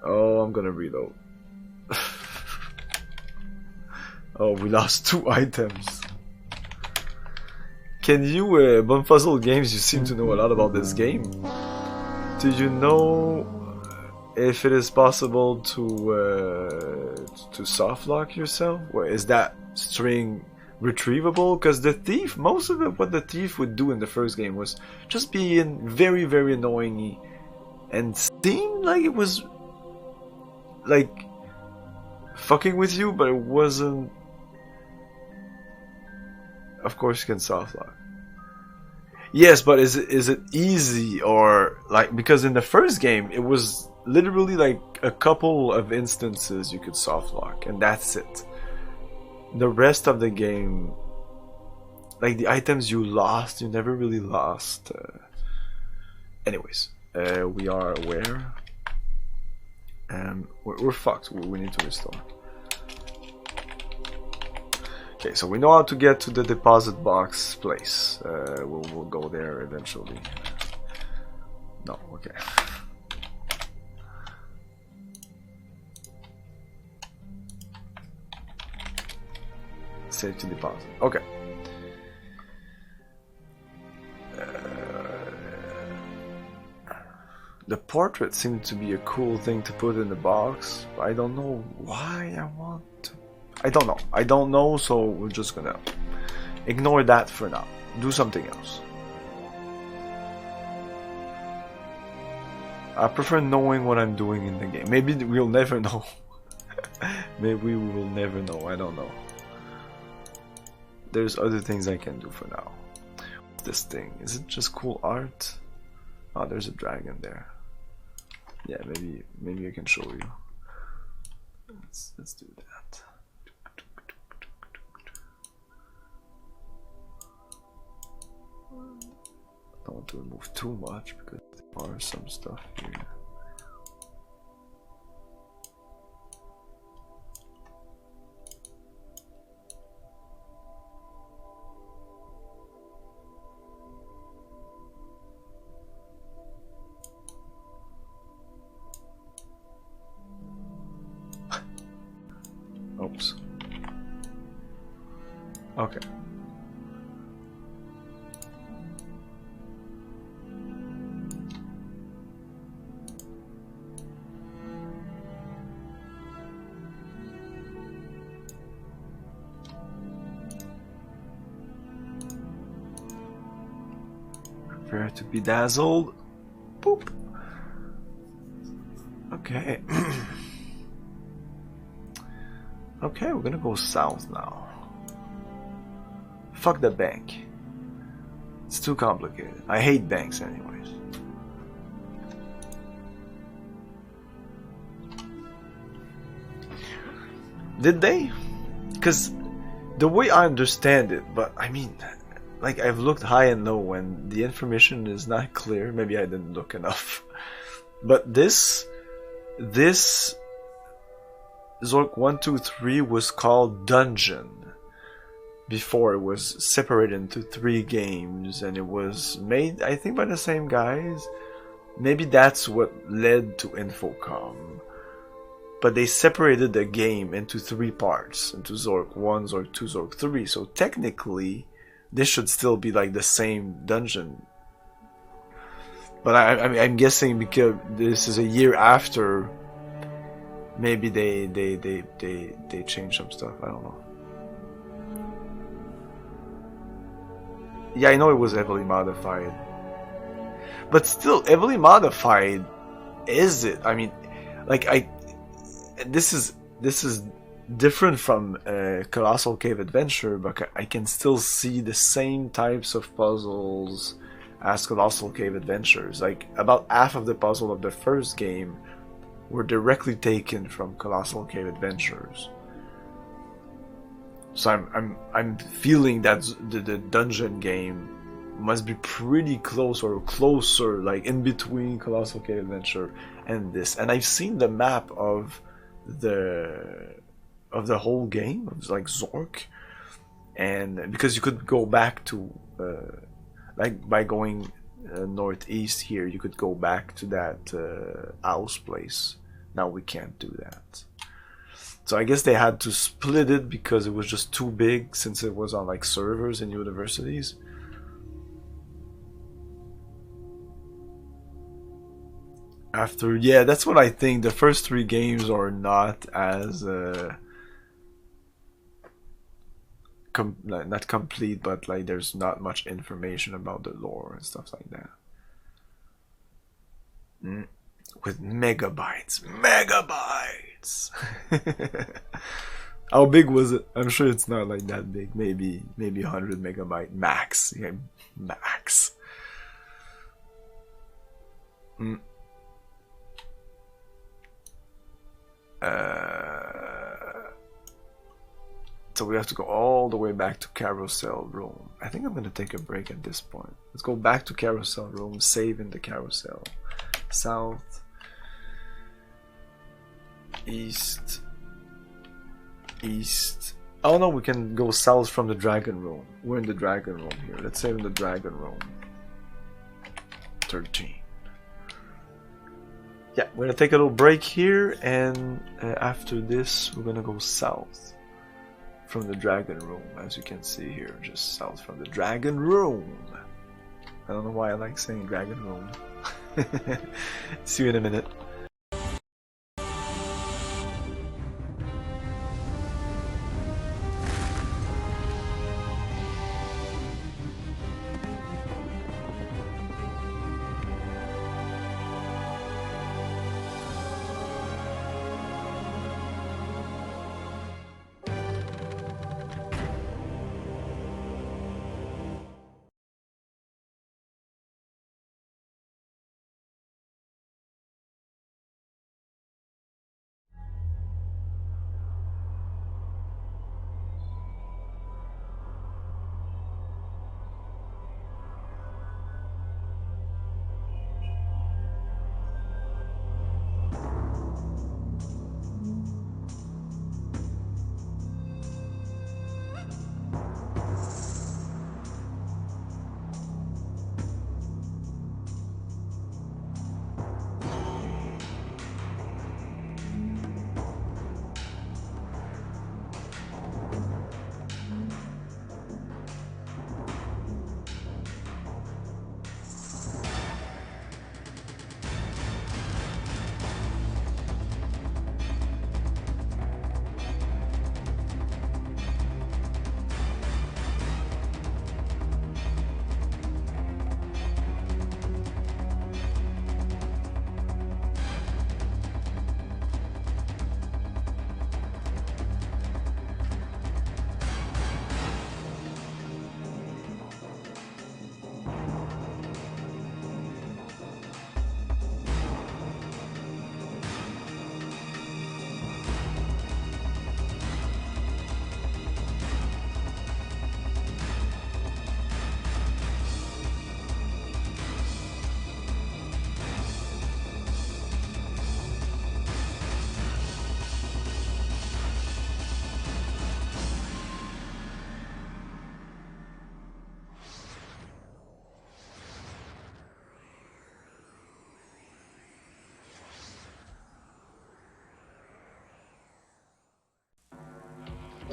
Oh, I'm gonna reload. Oh, we lost 2 items. Can you, Bumfuzzle Games, you seem to know a lot about this game. Do you know if it is possible to soft lock yourself? Or is that string retrievable? Because the thief, most of it, what the thief would do in the first game was just being very, very annoying and seemed like it was like fucking with you, but it wasn't. Of course you can soft lock. Yes, but is it easy, or like, because in the first game it was literally like a couple of instances you could soft lock and that's it. The rest of the game, like the items you lost, you never really lost. Anyways, we are aware. We're fucked. We need to restore. Okay, so we know how to get to the deposit box place. We'll go there eventually. No, okay. Safety deposit. Okay. The portrait seemed to be a cool thing to put in the box, but I don't know why I want to. I don't know, so we're just gonna ignore that for now. Do something else. I prefer knowing what I'm doing in the game. Maybe we'll never know. Maybe we will never know, I don't know. There's other things I can do for now. This thing, is it just cool art? Oh, there's a dragon there. Yeah, maybe I can show you. Let's do that. I don't want to remove too much because there are some stuff here. Oops. Okay. Prepare to be dazzled. Boop. Okay. Okay, we're gonna go south now. Fuck the bank. It's too complicated. I hate banks anyways. Did they? Because the way I understand it, but I mean, like I've looked high and low and the information is not clear. Maybe I didn't look enough. But this Zork 123 was called Dungeon before it was separated into 3 games, and it was made, I think, by the same guys. Maybe that's what led to Infocom. But they separated the game into 3 parts, into Zork 1, Zork 2, Zork 3. So technically, this should still be like the same dungeon. But I'm guessing because this is a year after. Maybe they changed some stuff. I don't know. Yeah, I know it was heavily modified, but still heavily modified. Is it? I mean, like this is different from Colossal Cave Adventure, but I can still see the same types of puzzles as Colossal Cave Adventures. Like about half of the puzzle of the first game were directly taken from Colossal Cave Adventures. So I'm feeling that the dungeon game must be pretty close or closer, like in between Colossal Cave Adventure and this. And I've seen the map of the whole game, of like Zork, and because you could go back to like by going northeast here, you could go back to that house place. Now we can't do that. So I guess they had to split it because it was just too big, since it was on like servers in universities. After, yeah, that's what I think. The first 3 games are not as not complete, but like there's not much information about the lore and stuff like that. With megabytes. How big was it? I'm sure it's not like that big. Maybe 100 megabyte max. Yeah, max. So we have to go all the way back to Carousel Room. I think I'm gonna take a break at this point. Let's go back to Carousel Room, save in the carousel. South, east. Oh no, we can go south from the Dragon Room. We're in the Dragon Room here. Let's save in the Dragon Room. 13. Yeah, we're gonna take a little break here, and after this, we're gonna go south from the Dragon Room, as you can see here, just south from the Dragon Room. I don't know why I like saying Dragon Room. See you in a minute.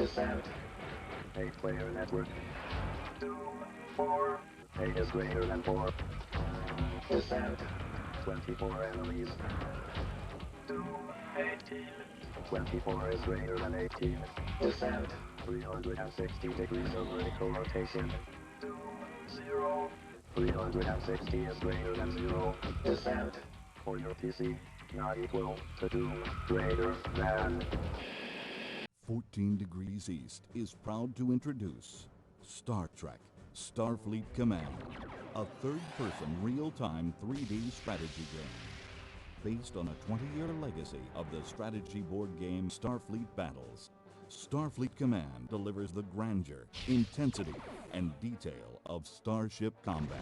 Descent. 8-player network. 4. 8 is greater than 4. Descent. 24 enemies. 18. 24 is greater than 18. Descent. 360 degrees of vertical rotation. 0. 360 is greater than 0. Descent. For your PC, not equal to 2, greater than. 14 Degrees East is proud to introduce Star Trek Starfleet Command, a third-person real-time 3D strategy game. Based on a 20-year legacy of the strategy board game Starfleet Battles, Starfleet Command delivers the grandeur, intensity, and detail of starship combat.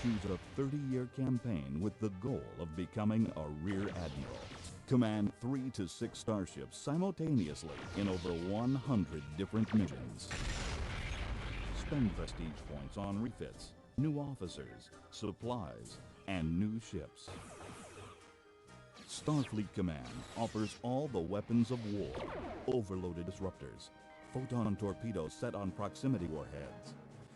Choose a 30-year campaign with the goal of becoming a Rear Admiral. Command 3 to 6 starships simultaneously in over 100 different missions. Spend prestige points on refits, new officers, supplies, and new ships. Starfleet Command offers all the weapons of war, overloaded disruptors, photon torpedoes set on proximity warheads,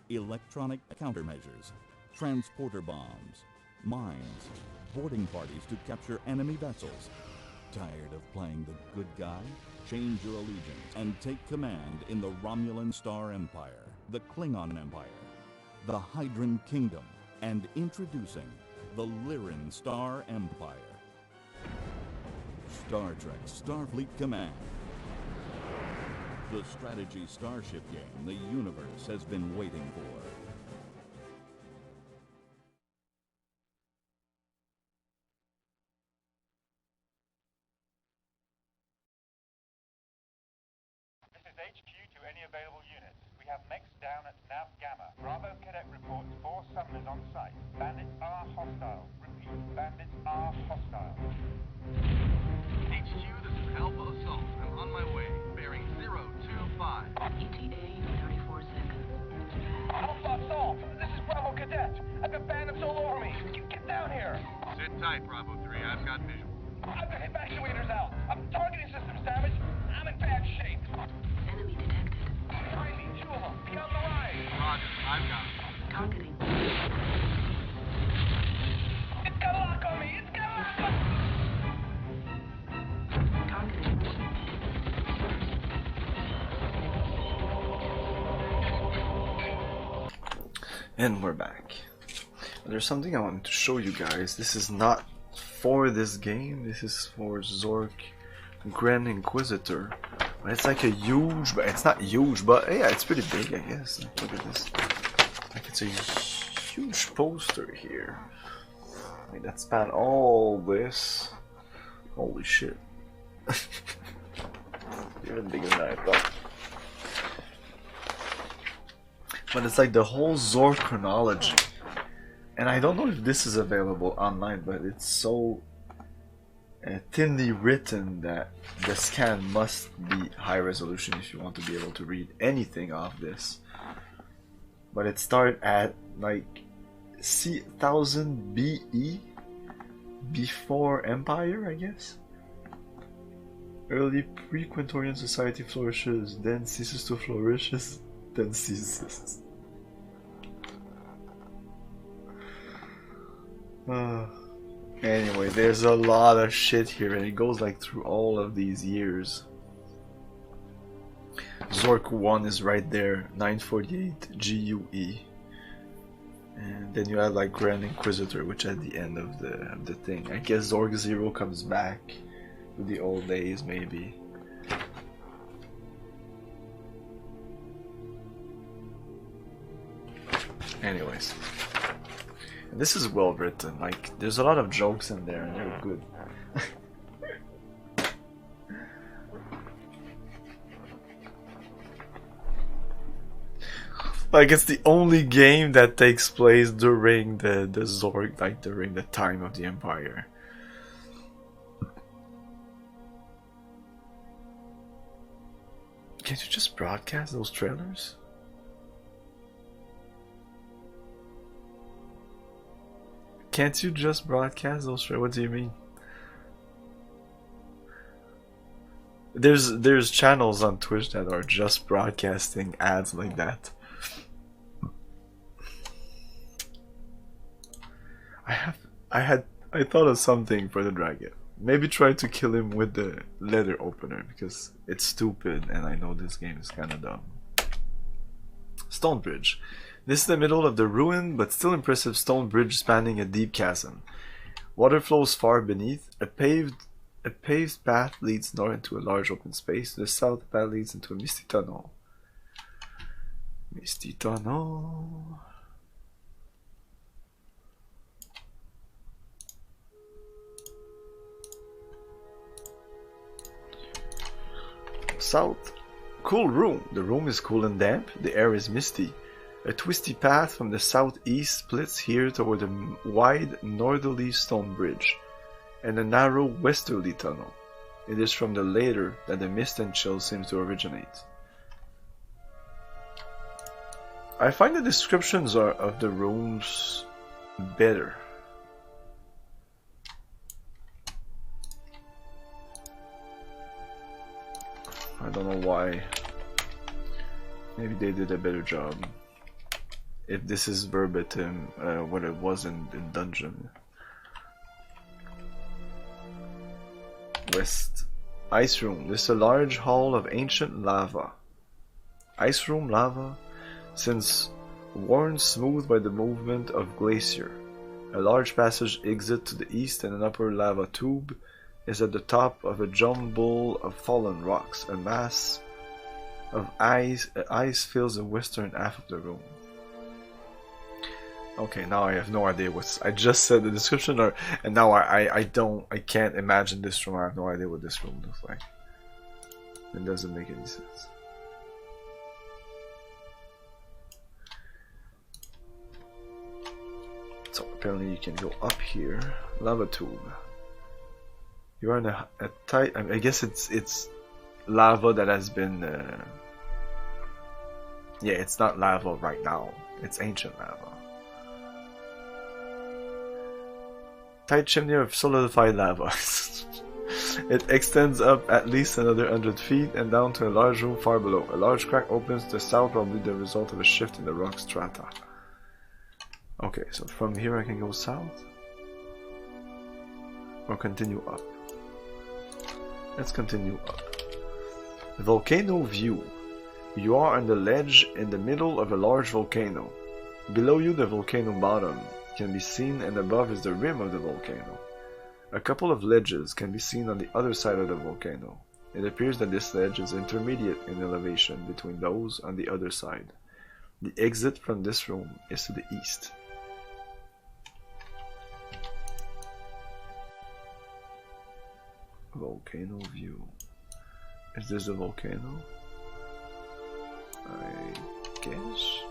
electronic countermeasures, transporter bombs, mines, boarding parties to capture enemy vessels. Tired of playing the good guy? Change your allegiance and take command in the Romulan Star Empire, the Klingon Empire, the Hydran Kingdom, and introducing the Lyran Star Empire. Star Trek Starfleet Command. The strategy starship game the universe has been waiting for. HQ to any available units. We have mechs down at Nav Gamma. Bravo Cadet reports 4 summoners on site. Bandits are hostile. Repeat, bandits are hostile. HQ, this is Alpha Assault. I'm on my way, bearing 025. ETA 34 seconds. Alpha Assault, this is Bravo Cadet. I've got bandits all over me. You get down here. Sit tight, Bravo 3. I've got visual. I've got evacuators out. Targeting systems damaged. I'm in bad shape. Enemy detected. Crazy, 2 of them. Be on the rise. Roger, I've got it. Targeting. It's got a lock on me. It's got a lock on me. Targeting. And we're back. There's something I wanted to show you guys. This is not for this game. This is for Zork Grand Inquisitor. But it's like a huge, but it's not huge, but yeah, it's pretty big, I guess. Like, look at this. Like, it's a huge poster here. Like, that span all this. Holy shit. Even bigger than I thought. But it's like the whole Zork chronology. And I don't know if this is available online, but it's so thinly written that the scan must be high resolution if you want to be able to read anything off this. But it started at like 1000 BE, before Empire, I guess. Early pre-Quintorian society flourishes, then ceases to flourish, then ceases. Anyway, there's a lot of shit here, and it goes like through all of these years. Zork 1 is right there, 948 GUE. And then you have like Grand Inquisitor, which at the end of the thing. I guess Zork 0 comes back to the old days, maybe. Anyways. This is well written, like, there's a lot of jokes in there and they're good. Like, it's the only game that takes place during the Zork, like during the time of the Empire. Can't you just broadcast those trailers? Can't you just broadcast those trailers? What do you mean? there's channels on Twitch that are just broadcasting ads like that. I thought of something for the dragon. Maybe try to kill him with the leather opener because it's stupid and I know this game is kinda dumb. Stone bridge. This is the middle of the ruined but still impressive stone bridge spanning a deep chasm. Water flows far beneath. A paved path leads north into a large open space. To the south, the path leads into a misty tunnel. Misty tunnel. South. Cool room. The room is cool and damp. The air is misty. A twisty path from the southeast splits here toward a wide northerly stone bridge and a narrow westerly tunnel. It is from the latter that the mist and chill seems to originate. I find the descriptions of the rooms better. I don't know why. Maybe they did a better job. If this is verbatim what it was in Dungeon. West. Ice room. This is a large hall of ancient lava. Ice room lava, since worn smooth by the movement of glacier. A large passage exit to the east and an upper lava tube is at the top of a jumble of fallen rocks. A mass of ice fills the western half of the room. Okay, now I have no idea what's. I just said the description, and now I can't imagine this room. I have no idea what this room looks like. It doesn't make any sense. So apparently you can go up here. Lava tube. You are in a tight. I guess it's lava that has been. Yeah, it's not lava right now. It's ancient lava. Tight chimney of solidified lava. It extends up at least another 100 feet and down to a large room far below. A large crack opens to the south, probably the result of a shift in the rock strata. Okay, so from here I can go south? Or continue up? Let's continue up. Volcano view. You are on the ledge in the middle of a large volcano. Below you, the volcano bottom can be seen, and above is the rim of the volcano. A couple of ledges can be seen on the other side of the volcano. It appears that this ledge is intermediate in elevation between those on the other side. The exit from this room is to the east. Volcano view. Is this a volcano? I guess.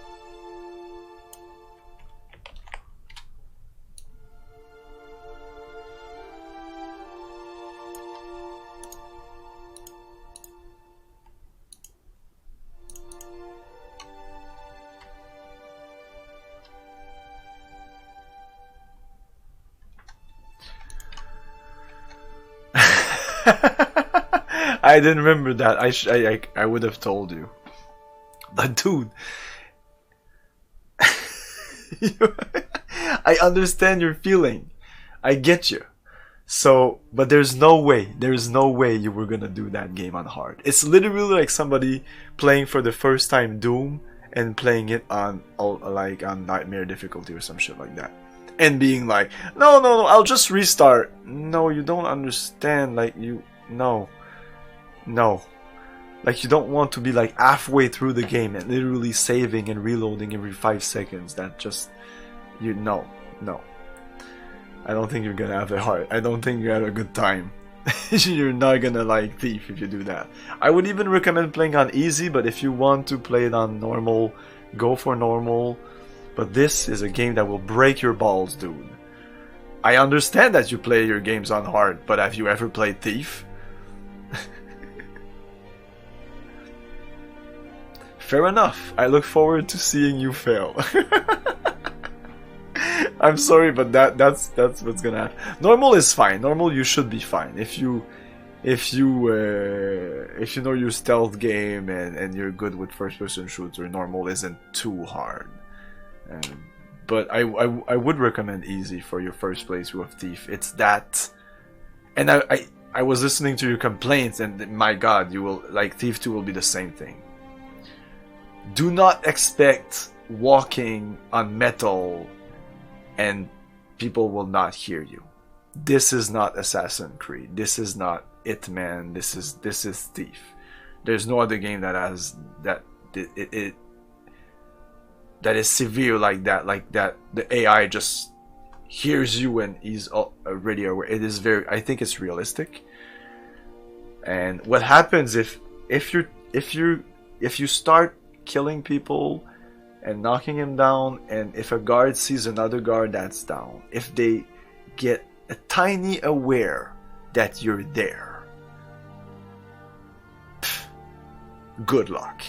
I didn't remember that. I would have told you. But dude, I understand your feeling. I get you. So, but there's no way you were gonna do that game on hard. It's literally like somebody playing for the first time Doom and playing it on Nightmare difficulty or some shit like that. And being like, no, I'll just restart. No, you don't understand. Like, no. Like, you don't want to be like halfway through the game and literally saving and reloading every 5 seconds. That just, no. I don't think you're gonna have a heart. I don't think you have a good time. You're not gonna like Thief if you do that. I would even recommend playing on easy, but if you want to play it on normal, go for normal. But this is a game that will break your balls, dude. I understand that you play your games on hard, but have you ever played Thief? Fair enough. I look forward to seeing you fail. I'm sorry, but that's what's gonna happen. Normal is fine. Normal, you should be fine. If you if you know your stealth game and you're good with first-person shooter, normal isn't too hard. But I would recommend easy for your first playthrough of Thief. It's that, and I was listening to your complaints, and my God, you will like Thief 2 will be the same thing. Do not expect walking on metal and people will not hear you. This is not Assassin's Creed. This is not Hitman. This is Thief. There's no other game that has that that is severe like that. Like that, the AI just hears you and is already aware. It is very. I think it's realistic. And what happens if you start killing people and knocking him down, and if a guard sees another guard that's down, if they get a tiny aware that you're there, good luck,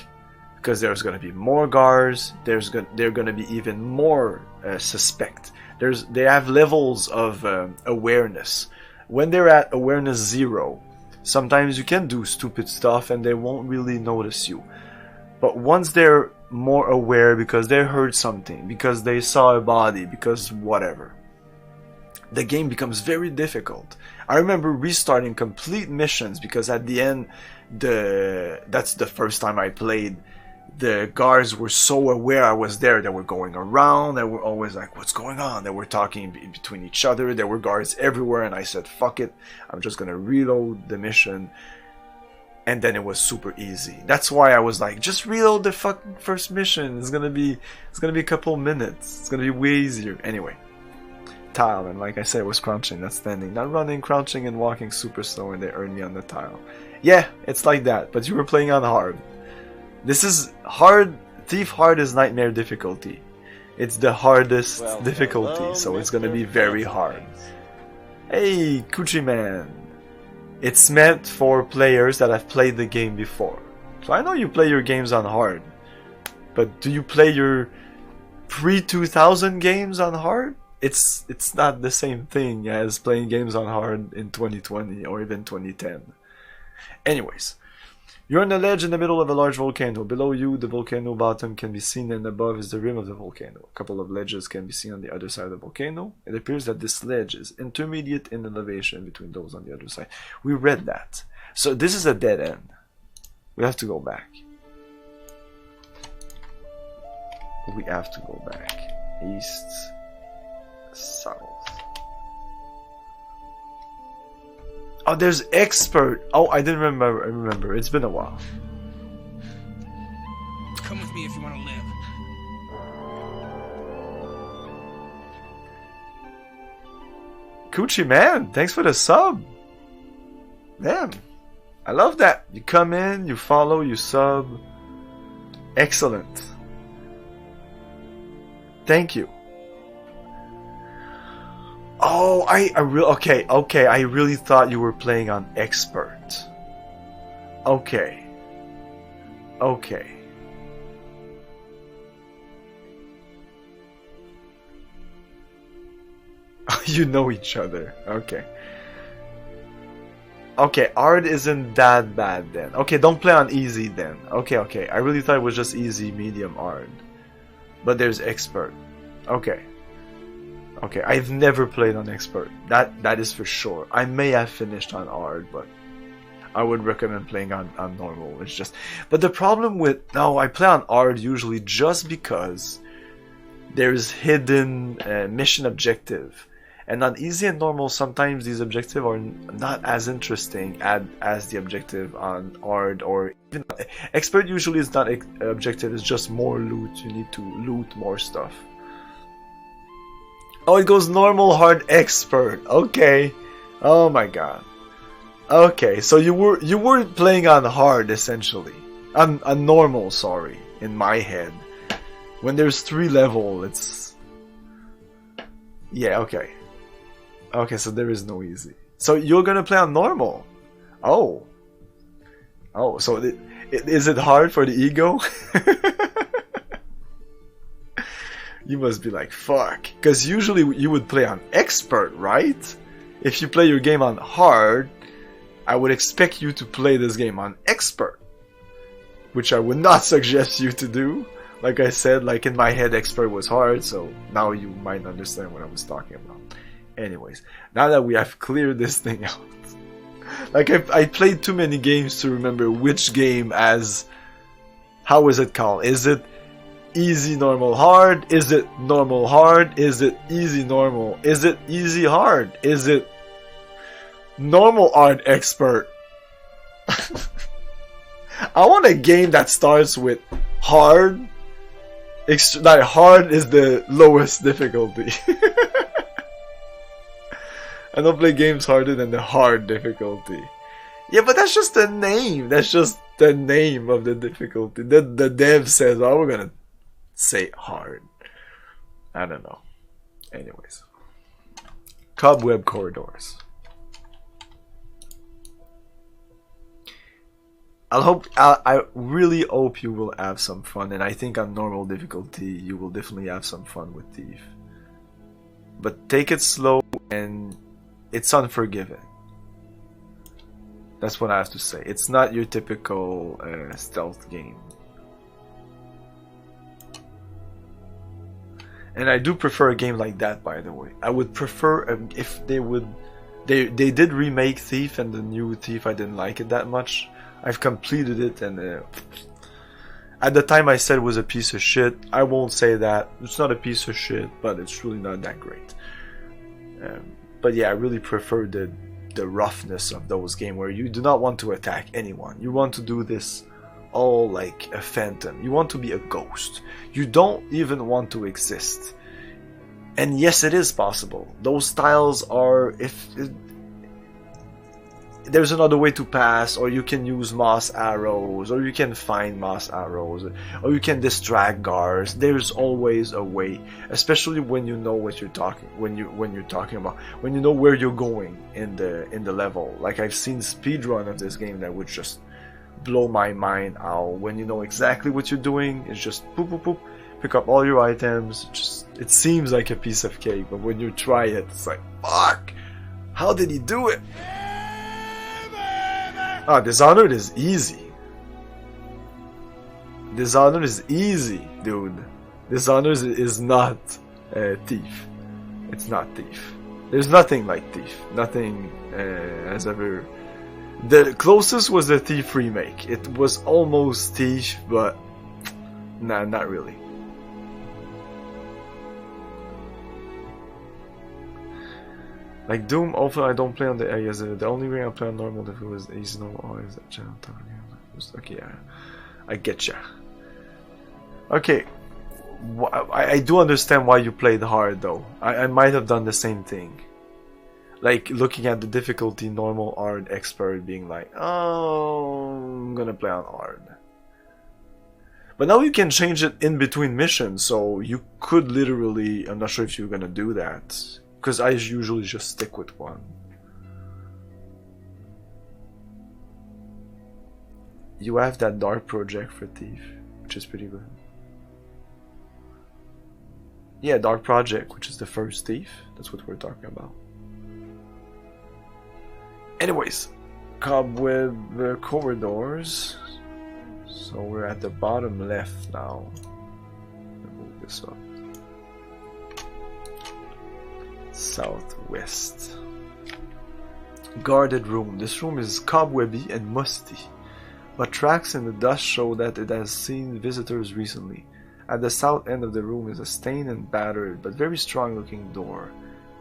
because there's going to be more guards. They're going to be even more suspect. They have levels of awareness. When they're at awareness 0, sometimes you can do stupid stuff and they won't really notice you. But once they're more aware because they heard something, because they saw a body, because whatever, the game becomes very difficult. I remember restarting complete missions because at the end, that's the first time I played, the guards were so aware I was there. They were going around. They were always like, what's going on? They were talking between each other. There were guards everywhere, and I said, fuck it, I'm just gonna reload the mission. And then it was super easy. That's why I was like, just reload the fucking first mission. It's gonna be a couple minutes. It's gonna be way easier. Anyway, tile, and like I said, it was crouching, not standing, not running, crouching and walking super slow, and they earned me on the tile. Yeah, it's like that. But you were playing on hard. This is hard. Thief hard is nightmare difficulty. It's the hardest difficulty, hello, so it's Mr. gonna be very Fancy hard. Pants. Hey, Coochie Man. It's meant for players that have played the game before. So I know you play your games on hard, but do you play your pre-2000 games on hard? It's not the same thing as playing games on hard in 2020 or even 2010. Anyways, you're on a ledge in the middle of a large volcano. Below you, the volcano bottom can be seen, and above is the rim of the volcano. A couple of ledges can be seen on the other side of the volcano. It appears that this ledge is intermediate in elevation between those on the other side. We read that. So this is a dead end. We have to go back. We have to go back. East, south. Oh, there's expert. Oh, I didn't remember. I remember. It's been a while. Come with me if you want to live. Coochie Man, thanks for the sub. Damn, I love that. You come in, you follow, you sub. Excellent. Thank you. Oh, okay. I really thought you were playing on expert. Okay. You know each other. Okay. Hard isn't that bad then. Okay, don't play on easy then. Okay. I really thought it was just easy, medium, hard. But there's expert. Okay, I've never played on expert. That is for sure. I may have finished on hard, but I would recommend playing on normal. It's just, but the problem with I play on hard usually just because there's hidden mission objective, and on easy and normal sometimes these objectives are not as interesting as the objective on hard, or even expert usually is not objective. It's just more loot. You need to loot more stuff. Oh, it goes normal, hard, expert. Okay. Oh my god. Okay, so you weren't playing on hard essentially. On normal, sorry, in my head. When there's 3 level, it's yeah, okay. Okay, so there is no easy. So you're gonna play on normal. Oh, so is it hard for the ego? You must be like, fuck. Because usually you would play on expert, right? If you play your game on hard, I would expect you to play this game on expert, which I would not suggest you to do. Like I said, like in my head, expert was hard, so now you might understand what I was talking about. Anyways, now that we have cleared this thing out, like I played too many games to remember which game as, how is it called? Is it easy, normal, hard? Is it normal, hard? Is it easy, normal? Is it easy, hard? Is it normal, hard, expert? I want a game that starts with hard. Like hard is the lowest difficulty. I don't play games harder than the hard difficulty. Yeah, but that's just the name. That's just the name of the difficulty. The dev says, oh, we're gonna say hard. I don't know. Anyways. Cobweb corridors. I really hope you will have some fun, and I think on normal difficulty you will definitely have some fun with Thief. But take it slow, and it's unforgiving. That's what I have to say. It's not your typical stealth game. And I do prefer a game like that, by the way. I would prefer if they would... They did remake Thief, and the new Thief, I didn't like it that much. I've completed it, and at the time I said it was a piece of shit. I won't say that. It's not a piece of shit, but it's really not that great. But yeah, I really prefer the roughness of those games where you do not want to attack anyone. You want to do this all like a phantom. You want to be a ghost. You don't even want to exist. And yes, it is possible. Those styles are, there's another way to pass, or you can use moss arrows, or you can find moss arrows, or you can distract guards. There's always a way, especially when you know what you're talking when you're talking about, when you know where you're going in the level. Like I've seen speedrun of this game that would just blow my mind out. When you know exactly what you're doing, it's just poop poop poop, pick up all your items. Just, it seems like a piece of cake, but when you try it, it's like, fuck, how did he do it? Ah, Dishonored is easy. Dishonored is easy, dude. Dishonored is not Thief. It's not Thief. There's nothing like Thief. Nothing has ever... The closest was the Thief remake. It was almost Thief, but... Nah, not really. Like Doom, often I don't play on the areas. The only way I play on normal if it was easy normal. Oh, is that channel talking? Okay, yeah, I get ya. Okay, I do understand why you played hard though. I might have done the same thing. Like looking at the difficulty, normal, hard, expert, being like, oh, I'm gonna play on hard. But now you can change it in between missions, so you could literally. I'm not sure if you're gonna do that. Because I usually just stick with one. You have that dark project for Thief, which is pretty good. Yeah, dark project, which is the first Thief. That's what we're talking about. Anyways, cobweb corridors. So we're at the bottom left now. Move this up. Southwest. Guarded room. This room is cobwebby and musty, but tracks in the dust show that it has seen visitors recently. At the south end of the room is a stained and battered but very strong looking door.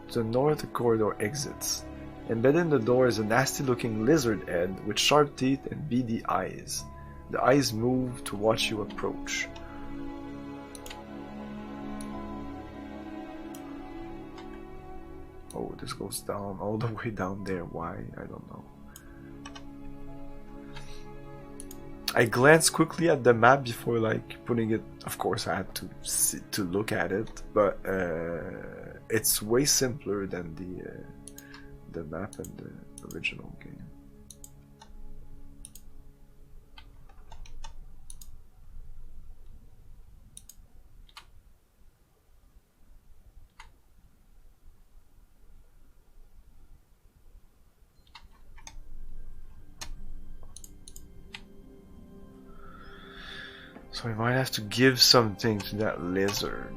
To the north the corridor exits. Embedded in the door is a nasty looking lizard head with sharp teeth and beady eyes. The eyes move to watch you approach. Oh, this goes down all the way down there. Why? I don't know. I glanced quickly at the map before like putting it. Of course, I had to look at it, but it's way simpler than the map in the original game. So we might have to give something to that lizard.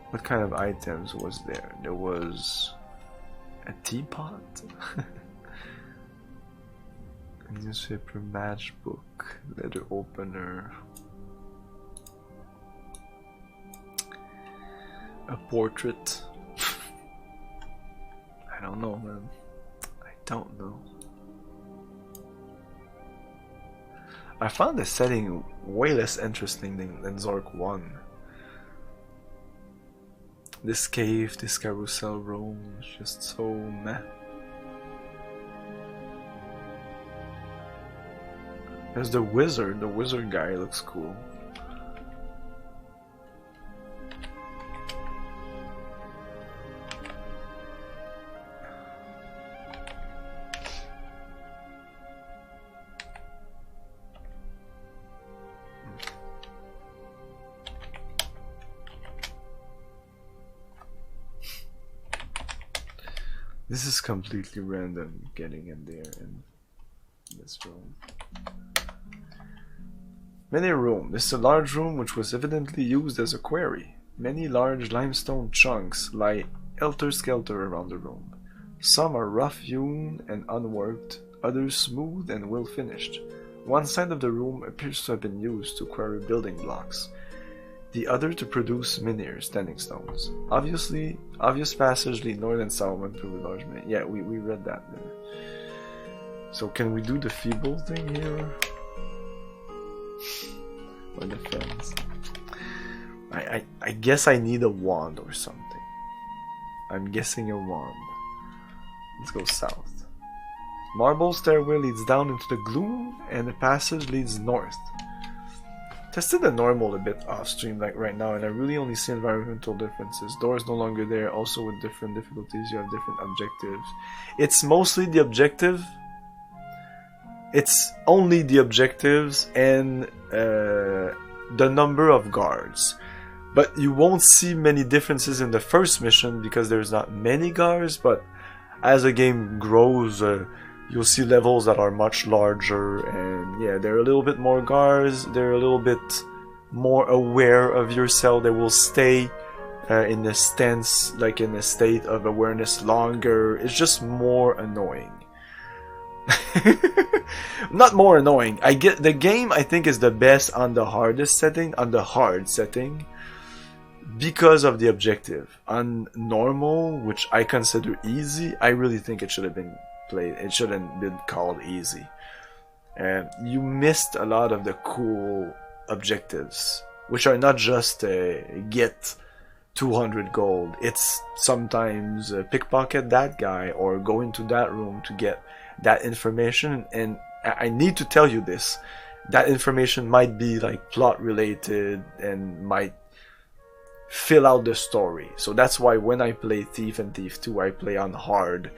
What kind of items was there? There was a teapot, a newspaper matchbook, letter opener, a portrait. I don't know, man. I don't know. I found the setting way less interesting than Zork 1. This cave, this carousel room, is just so meh. There's the wizard guy looks cool. This is completely random getting in there in this room. Many room. This is a large room which was evidently used as a quarry. Many large limestone chunks lie helter-skelter around the room. Some are rough-hewn and unworked, others smooth and well-finished. One side of the room appears to have been used to quarry building blocks, the other to produce menhirs, standing stones. Obvious passage lead north and south went through the large menhir. Yeah, we read that there. So can we do the feeble thing here? Or the fence? I guess I need a wand or something. I'm guessing a wand. Let's go south. Marble stairway leads down into the gloom, and the passage leads north. Tested the normal a bit off stream like right now, and I really only see environmental differences. Doors no longer there, also with different difficulties, you have different objectives. It's mostly the objective. It's only the objectives and the number of guards. But you won't see many differences in the first mission because there's not many guards, but as the game grows, you'll see levels that are much larger, and yeah, they're a little bit more guards, they're a little bit more aware of yourself, they will stay in a stance, like in a state of awareness longer. It's just more annoying. Not more annoying. I get the game, I think, is the best on the hardest setting, on the hard setting, because of the objective. On normal, which I consider easy, I really think it should have been played. It shouldn't been called easy. And you missed a lot of the cool objectives, which are not just get 200 gold. It's sometimes pickpocket that guy or go into that room to get that information. And I need to tell you this. That information might be like plot related and might fill out the story. So that's why when I play Thief and Thief 2, I play on hard.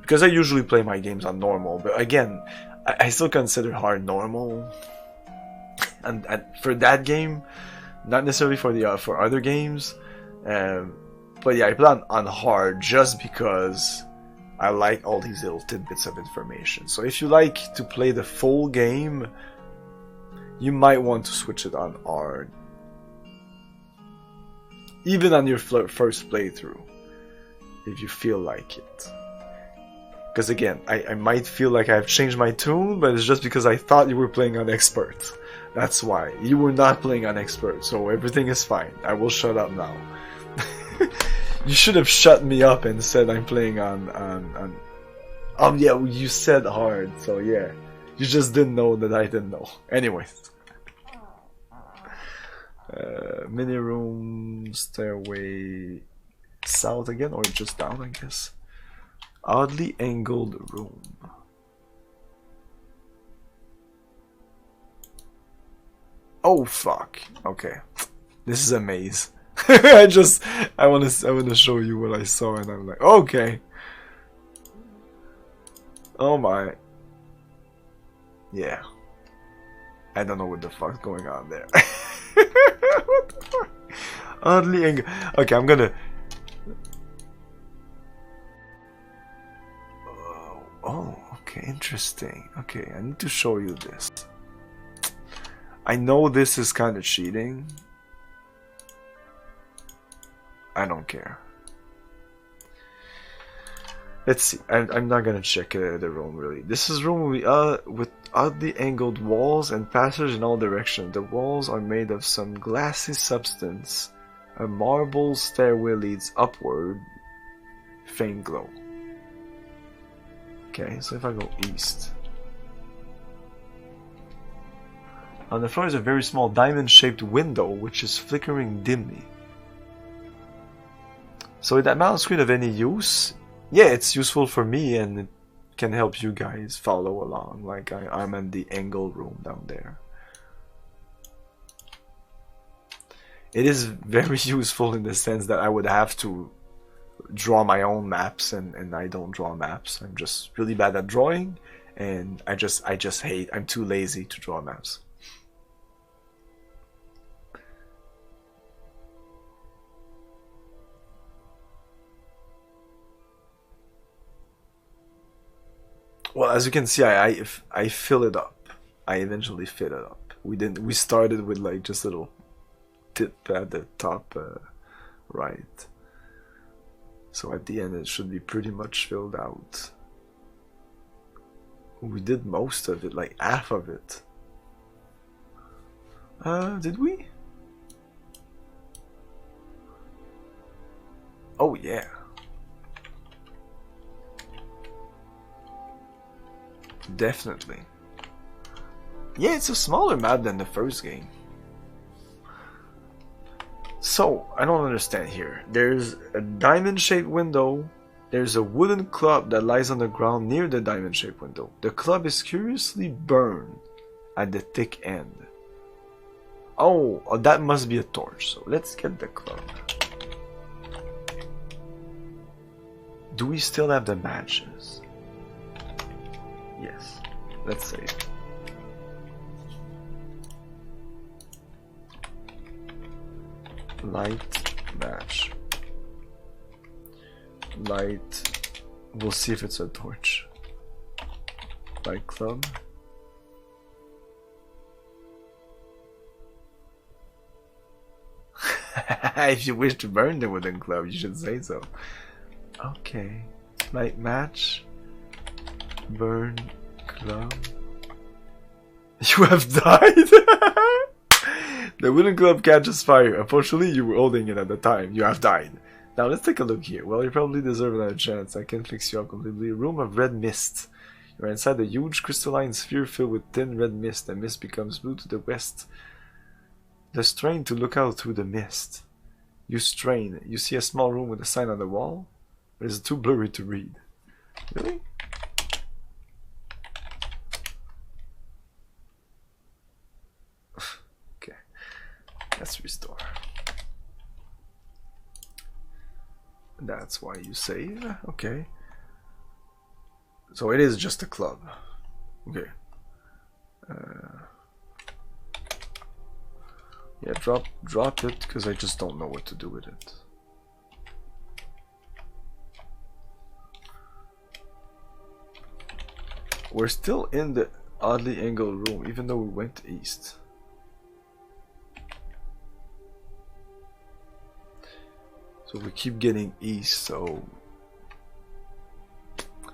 Because I usually play my games on normal, but again, I still consider hard normal. And for that game, not necessarily for the for other games, but yeah, I play on hard just because I like all these little tidbits of information. So if you like to play the full game, you might want to switch it on hard, even on your first playthrough, if you feel like it. Because again, I might feel like I've changed my tune, but it's just because I thought you were playing on expert. That's why. You were not playing on expert, so everything is fine. I will shut up now. You should have shut me up and said I'm playing on yeah, you said hard, so yeah. You just didn't know that I didn't know. Anyways. Mini room, stairway, south again, or just down, I guess. Oddly angled room. Oh fuck. Okay. This is a maze. I wanna show you what I saw, and I'm like, okay. Oh my. Yeah. I don't know what the fuck's going on there. What the fuck? Oddly angled. Okay, I'm gonna. Oh, okay, interesting. Okay, I need to show you this. I know this is kind of cheating. I don't care. Let's see. I'm not gonna check the room really. This is room with oddly angled walls and passage in all directions. The walls are made of some glassy substance. A marble stairway leads upward. Faint glow. Okay, so if I go east. On the floor is a very small diamond-shaped window which is flickering dimly. So is that mouse screen of any use? Yeah, it's useful for me and it can help you guys follow along. Like I'm in the angle room down there. It is very useful in the sense that I would have to draw my own maps and I don't draw maps. I'm just really bad at drawing and I just hate, I'm too lazy to draw maps. Well, as you can see, I fill it up. I eventually fill it up. We started with like just a little tip at the top right. So at the end it should be pretty much filled out. We did most of it, like half of it. Did we? Oh yeah. Definitely. Yeah, it's a smaller map than the first game. So, I don't understand here. There's a diamond-shaped window. There's a wooden club that lies on the ground near the diamond-shaped window. The club is curiously burned at the thick end. Oh, that must be a torch. So let's get the club. Do we still have the matches? Yes. Let's save. Light match. Light. We'll see if it's a torch. Light club. If you wish to burn the wooden club, you should say so. Okay. Light match. Burn club. You have died? The wooden club catches fire. Unfortunately, you were holding it at the time. You have died. Now let's take a look here. Well, you probably deserve another chance. I can fix you up completely. Room of red mist. You're inside a huge crystalline sphere filled with thin red mist. The mist becomes blue to the west. The strain to look out through the mist. You strain. You see a small room with a sign on the wall. But it's too blurry to read. Really? Let's restore. That's why you save. Okay. So it is just a club. Okay. Yeah, drop it because I just don't know what to do with it. We're still in the oddly angled room, even though we went east. So we keep getting east, so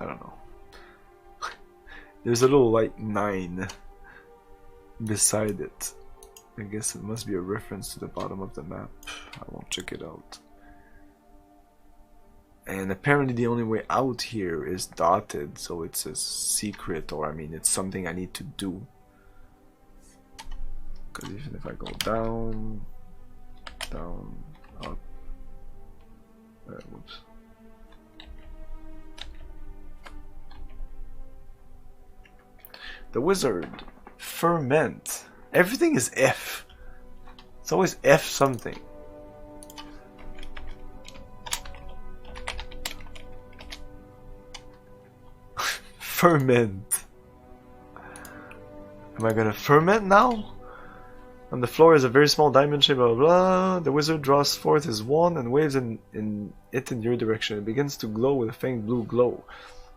I don't know. There's a little like 9 beside it. I guess it must be a reference to the bottom of the map. I won't check it out. And apparently the only way out here is dotted, so it's a secret, or I mean it's something I need to do. Because even if I go down, down, up, whoops. The wizard. Ferment. Everything is F. It's always F something. Ferment. Am I gonna ferment now? On the floor is a very small diamond shape, blah, blah, blah. The wizard draws forth his wand and waves it in your direction. It begins to glow with a faint blue glow.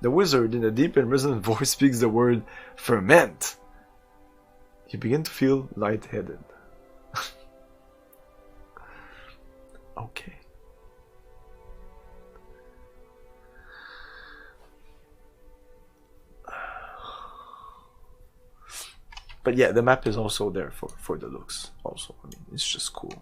The wizard, in a deep and resonant voice, speaks the word ferment. You begin to feel lightheaded. Okay. But yeah, the map is also there for the looks. Also, I mean, it's just cool.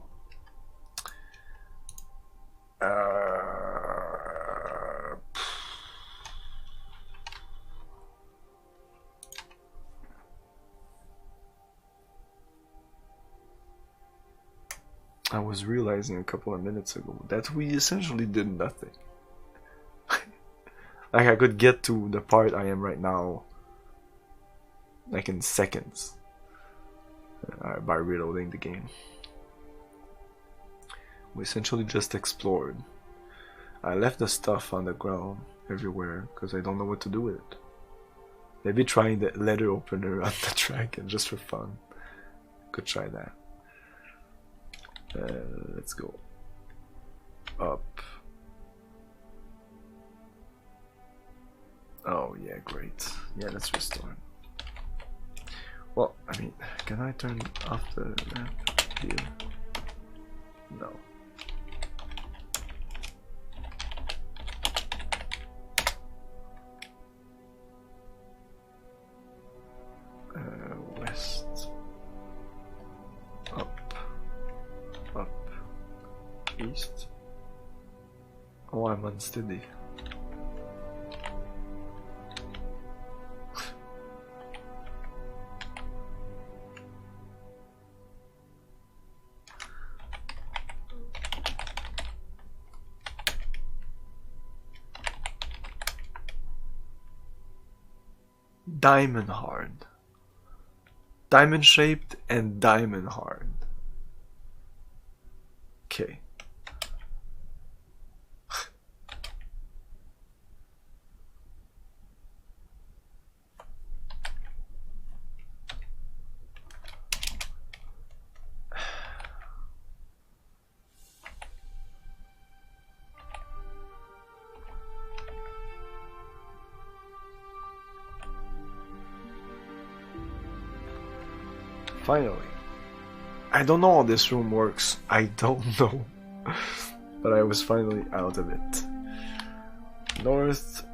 I was realizing a couple of minutes ago that we essentially did nothing. Like, I could get to the part I am right now like in seconds by reloading the game. We essentially just explored. I left the stuff on the ground everywhere because I don't know what to do with it. Maybe trying the letter opener on the track and just for fun. Could try that. Let's go up. Oh yeah, great. Yeah, let's restore. Well, I mean, can I turn off the lamp here? No. West. Up. East. Oh, I'm unsteady. Diamond hard. Diamond shaped and diamond hard. Okay. Finally. I don't know how this room works. I don't know. But I was finally out of it. North,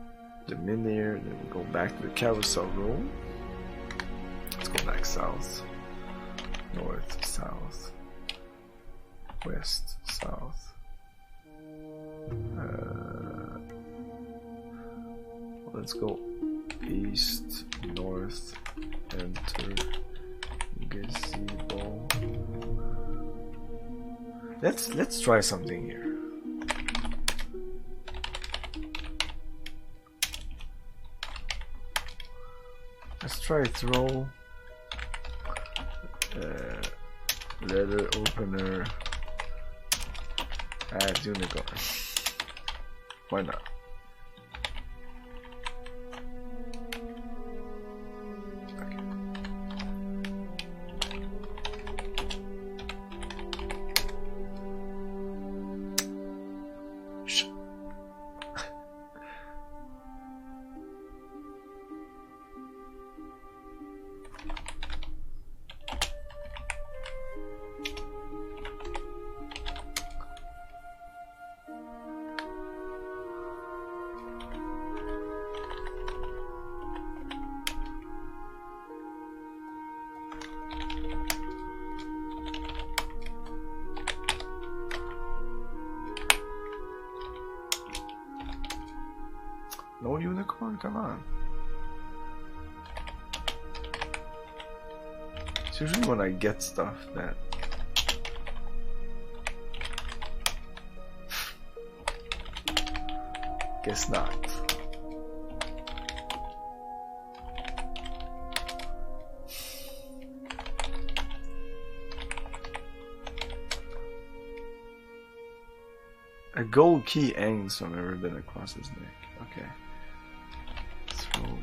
the minier, then we go back to the carousel room. Let's go back south. North, south. West, south. Let's go east, north, enter. Gazebo. Let's try something here. Let's try throw letter opener add unicorn. Why not? No unicorn, come on. It's usually when I get stuff that guess not. A gold key hangs from a ribbon across his neck. Okay. Throw.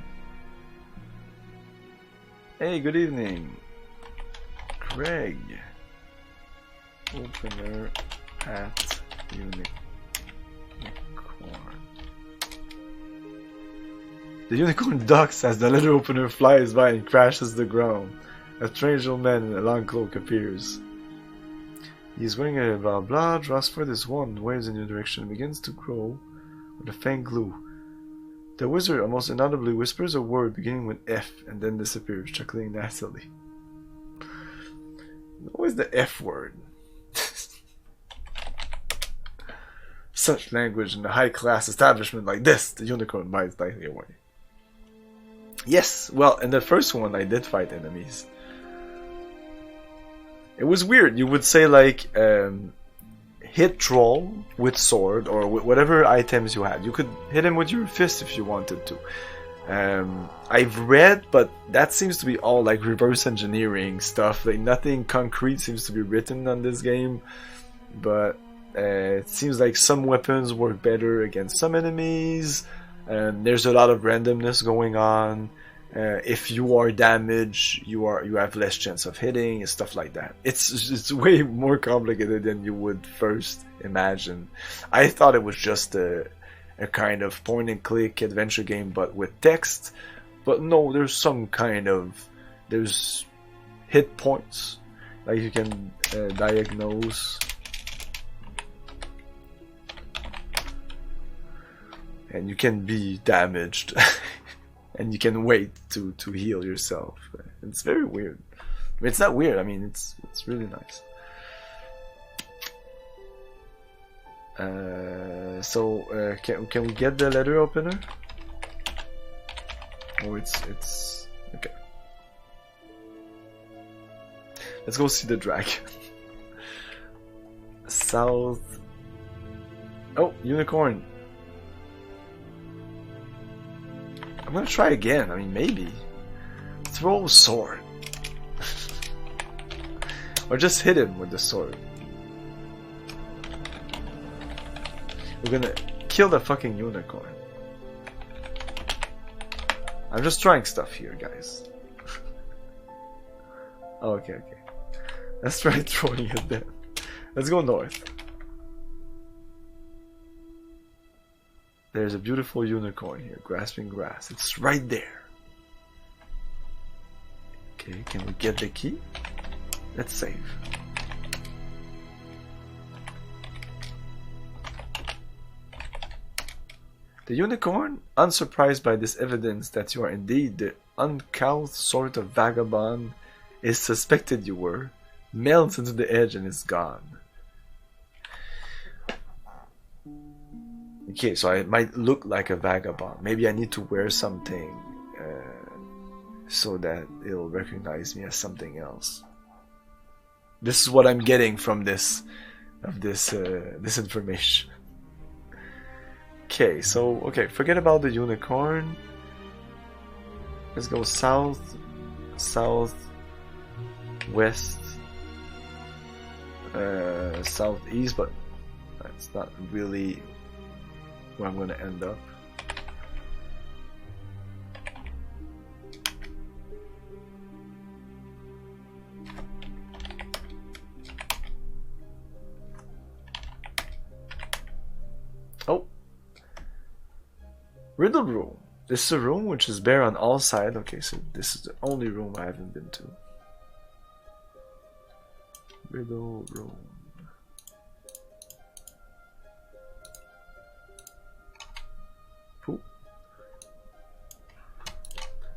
Hey, good evening. Craig. Opener at unicorn. The unicorn ducks as the letter opener flies by and crashes the ground. A strange old man in a long cloak appears. He is wearing a blah blah, draws forth his wand, waves in your direction, and begins to grow with a faint glue. The wizard almost inaudibly whispers a word beginning with F and then disappears, chuckling nastily. Always the F word. Such language in a high-class establishment like this, the unicorn bites lightly away. Yes, well, in the first one I did fight enemies. It was weird. You would say like hit troll with sword or with whatever items you had. You could hit him with your fist if you wanted to. I've read, but that seems to be all like reverse engineering stuff. Like nothing concrete seems to be written on this game, but it seems like some weapons work better against some enemies. There's a lot of randomness going on. If you are damaged, you have less chance of hitting and stuff like that. It's way more complicated than you would first imagine. I thought it was just a kind of point and click adventure game, but with text. But no, there's some kind of there's hit points, like you can diagnose. And you can be damaged. And you can wait to heal yourself. It's very weird. I mean, it's not weird. I mean, it's really nice. So can we get the letter opener? Oh, it's okay. Let's go see the dragon. South. Oh, unicorn. I'm gonna try again. I mean, maybe. Throw a sword. Or just hit him with the sword. We're gonna kill the fucking unicorn. I'm just trying stuff here, guys. Oh, okay. Let's try throwing it there. Let's go north. There's a beautiful unicorn here, grasping grass. It's right there. Okay, can we get the key? Let's save. The unicorn, unsurprised by this evidence that you are indeed the uncouth sort of vagabond is suspected you were, melts into the edge and is gone. Okay, so I might look like a vagabond. Maybe I need to wear something so that it'll recognize me as something else. This is what I'm getting from this information. Okay, so forget about the unicorn. Let's go south, west, southeast, but that's not really where I'm going to end up. Oh, riddle room. This is a room which is bare on all sides. Okay, so this is the only room I haven't been to. Riddle room.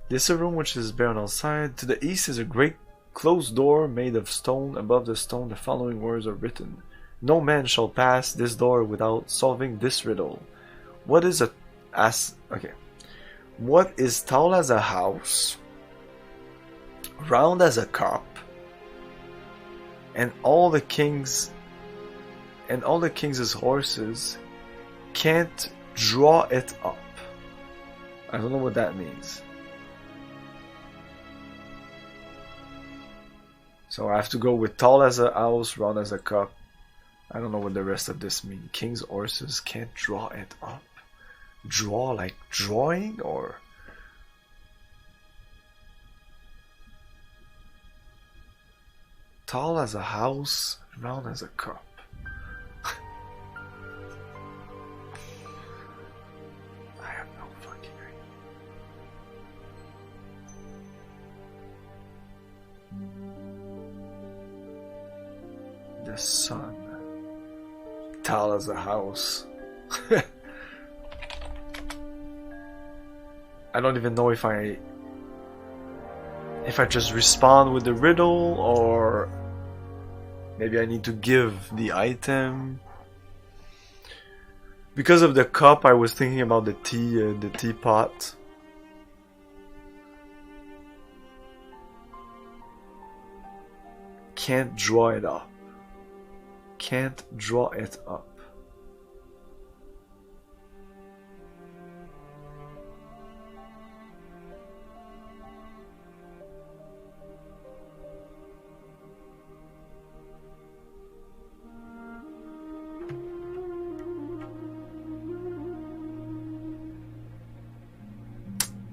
This is a room which is bare on all sides. To the east is a great closed door made of stone. Above the stone the following words are written. No man shall pass this door without solving this riddle. What is What is tall as a house, round as a cup, and all the king's horses can't draw it up? I don't know what that means. So I have to go with tall as a house, round as a cup. I don't know what the rest of this means. King's horses can't draw it up. Draw like drawing, or tall as a house, round as a cup. I have no fucking idea. the sun. Tall as a house. I don't even know if I just respond with the riddle, or maybe I need to give the item. Because of the cup, I was thinking about the teapot. Can't draw it up. Can't draw it up.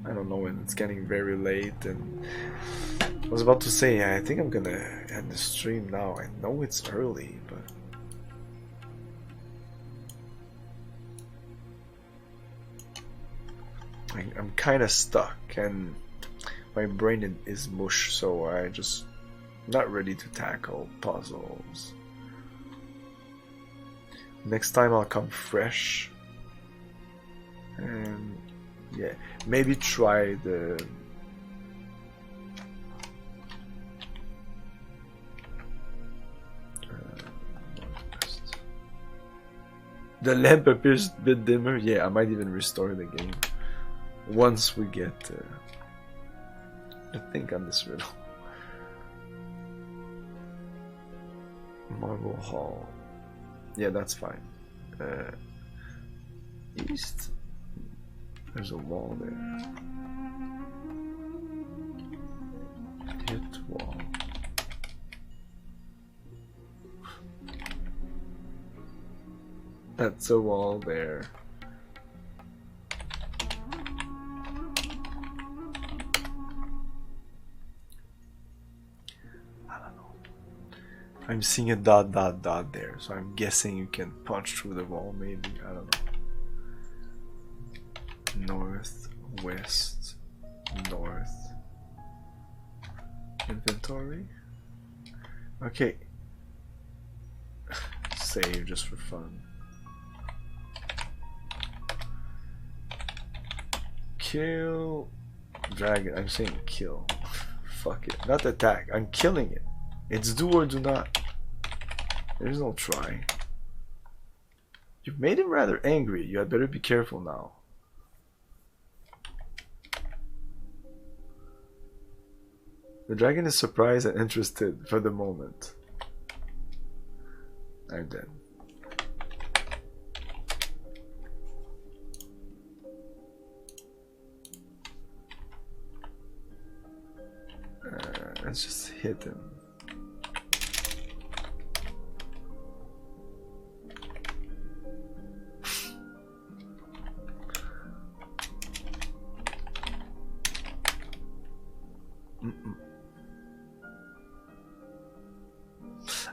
I don't know, and it's getting very late, and I was about to say I think I'm gonna end the stream now. I know it's early, but I'm kind of stuck, and my brain is mush, so I just not ready to tackle puzzles. Next time I'll come fresh, and yeah, maybe try the lamp appears a bit dimmer. Yeah, I might even restore the game once we get I think on this riddle. Marble Hall. Yeah, that's fine. East. There's a wall there. Hit wall. That's a wall there. I'm seeing a dot dot dot there, so I'm guessing you can punch through the wall, maybe. I don't know. North, west, north. Inventory. Okay. Save just for fun. Kill dragon. I'm saying kill. Fuck it. Not attack. I'm killing it. It's do or do not. There's no try. You've made him rather angry. You had better be careful now. The dragon is surprised and interested for the moment. I'm dead. Let's just hit him.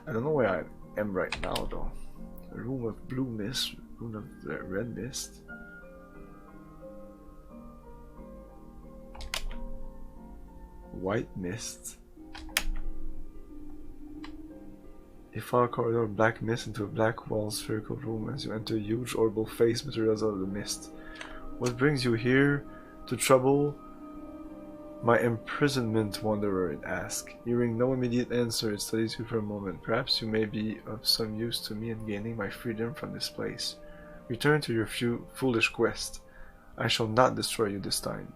I don't know where I am right now though. A room of blue mist, room of red mist. White mist. A far corridor, black mist into a black wall spherical room as you enter a huge orbital face materials out of the mist. What brings you here to trouble my imprisonment, wanderer? It asks. Hearing no immediate answer, it studies you for a moment. Perhaps you may be of some use to me in gaining my freedom from this place. Return to your foolish quest. I shall not destroy you this time.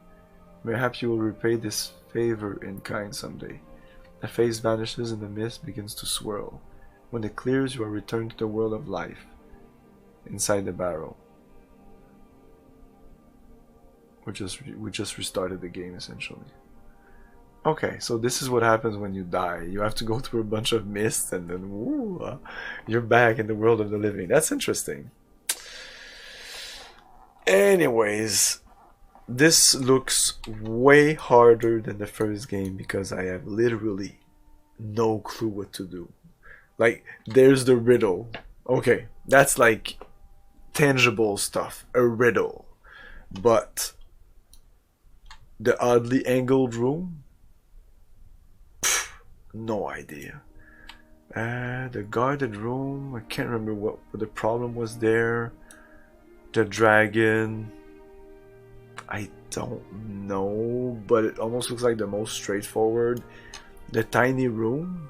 Mayhap you will repay this favor in kind someday. The face vanishes and the mist begins to swirl. When it clears, you are returned to the world of life. Inside the barrel. We just restarted the game essentially. Okay, so this is what happens when you die. You have to go through a bunch of mist and then woo, you're back in the world of the living. That's interesting. Anyways, this looks way harder than the first game because I have literally no clue what to do. Like, there's the riddle. Okay, that's like tangible stuff, a riddle. But the oddly angled room? Pff, no idea. The guarded room, I can't remember what the problem was there. The dragon, I don't know, but it almost looks like the most straightforward. The tiny room,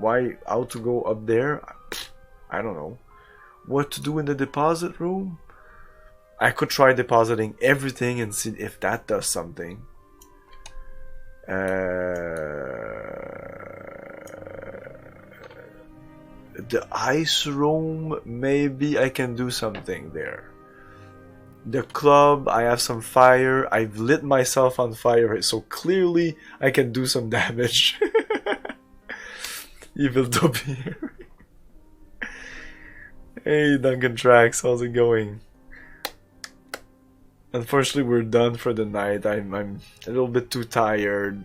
how to go up there? I don't know. What to do in the deposit room? I could try depositing everything and see if that does something. The ice room, maybe I can do something there. The club, I have some fire. I've lit myself on fire, so clearly I can do some damage. Evil Dopey here. Hey Duncan Tracks, how's it going? Unfortunately, we're done for the night. I'm a little bit too tired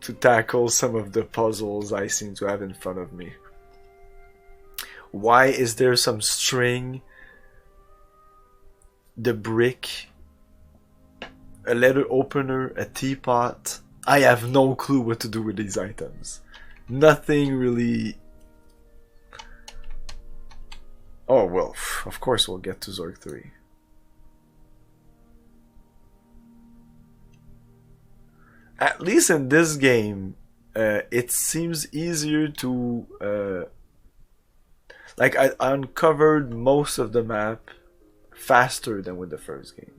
to tackle some of the puzzles I seem to have in front of me. Why is there some string, the brick, a letter opener, a teapot? I have no clue what to do with these items. Nothing really. Oh well, of course we'll get to Zork 3. At least in this game, it seems easier to... like, I uncovered most of the map faster than with the first game.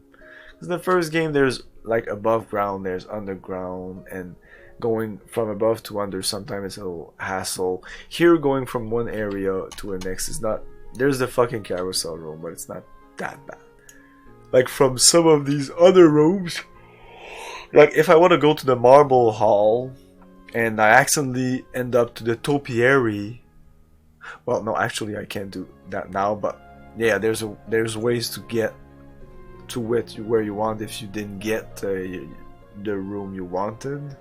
Because the first game, there's like above ground, there's underground, and going from above to under sometimes it's a little hassle. Here, going from one area to the next is not... There's the fucking carousel room, but it's not that bad. Like, from some of these other rooms... Like, if I want to go to the marble hall and I accidentally end up to the topiary, well, no, actually I can't do that now, but yeah, there's ways to get to it where you want if you didn't get the room you wanted.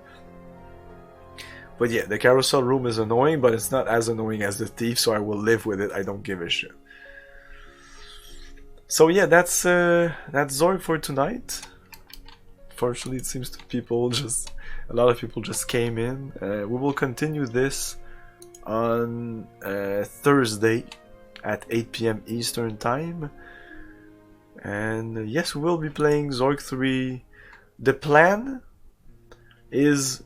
But yeah, the carousel room is annoying, but it's not as annoying as the thief, so I will live with it. I don't give a shit. So yeah, that's Zork for tonight. Fortunately, it seems a lot of people just came in. We will continue this on Thursday at 8 PM Eastern Time. And yes, we will be playing Zork 3. The plan is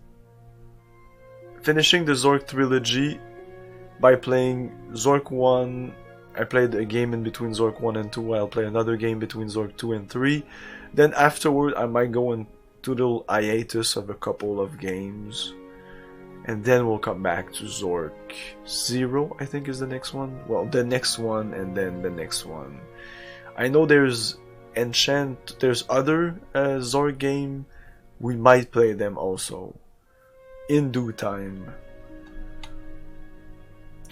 finishing the Zork trilogy by playing Zork 1. I played a game in between Zork 1 and 2. I'll play another game between Zork 2 and 3. Then afterward, I might go into a little hiatus of a couple of games. And then we'll come back to Zork 0, I think is the next one. Well, the next one and then the next one. I know there's there's other Zork game. We might play them also. In due time.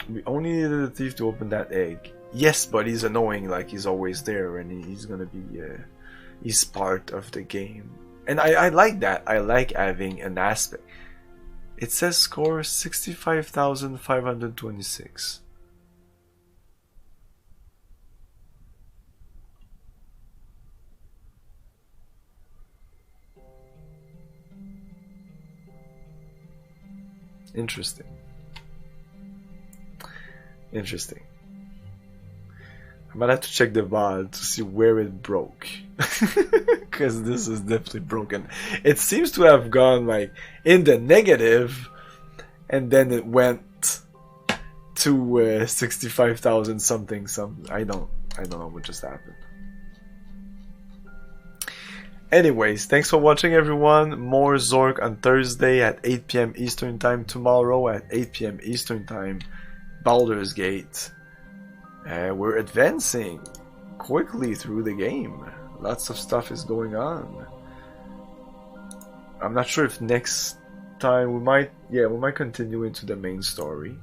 We only needed the thief to open that egg. Yes, but he's annoying, like he's always there, and he's gonna be he's part of the game. And I like that. I like having an aspect. It says score 65,526. Interesting. Interesting. I might have to check the VOD to see where it broke. Because this is definitely broken. It seems to have gone like in the negative, and then it went to 65,000 something. I don't know what just happened. Anyways, thanks for watching, everyone. More Zork on Thursday at 8 PM Eastern Time. Tomorrow at 8 PM Eastern Time, Baldur's Gate. We're advancing quickly through the game. Lots of stuff is going on. I'm not sure if next time we might continue into the main story.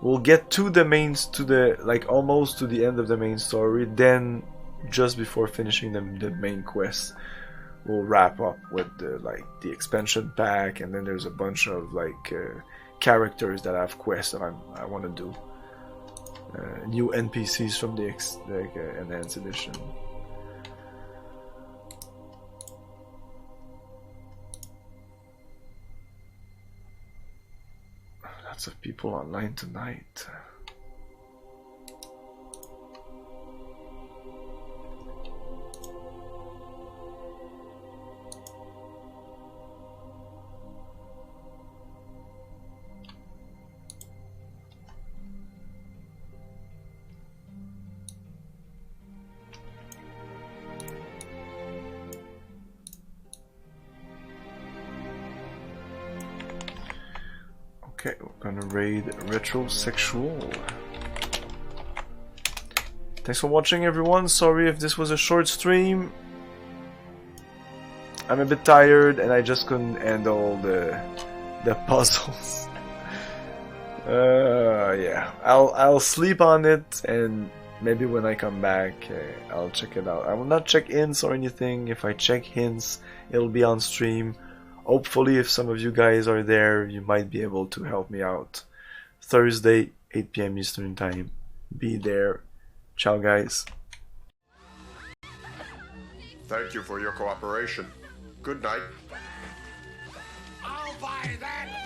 We'll get to the almost to the end of the main story, then just before finishing the main quest, we'll wrap up with the expansion pack, and then there's a bunch of characters that have quests that I want to do. New NPCs from the enhanced edition. Lots of people online tonight. Okay, we're gonna raid Retrosexual. Thanks for watching, everyone. Sorry if this was a short stream. I'm a bit tired and I just couldn't handle the puzzles. Yeah, I'll sleep on it, and maybe when I come back, I'll check it out. I will not check hints or anything. If I check hints, it'll be on stream. Hopefully, if some of you guys are there, you might be able to help me out. Thursday, 8 PM Eastern Time. Be there. Ciao, guys. Thank you for your cooperation. Good night. I'll buy that!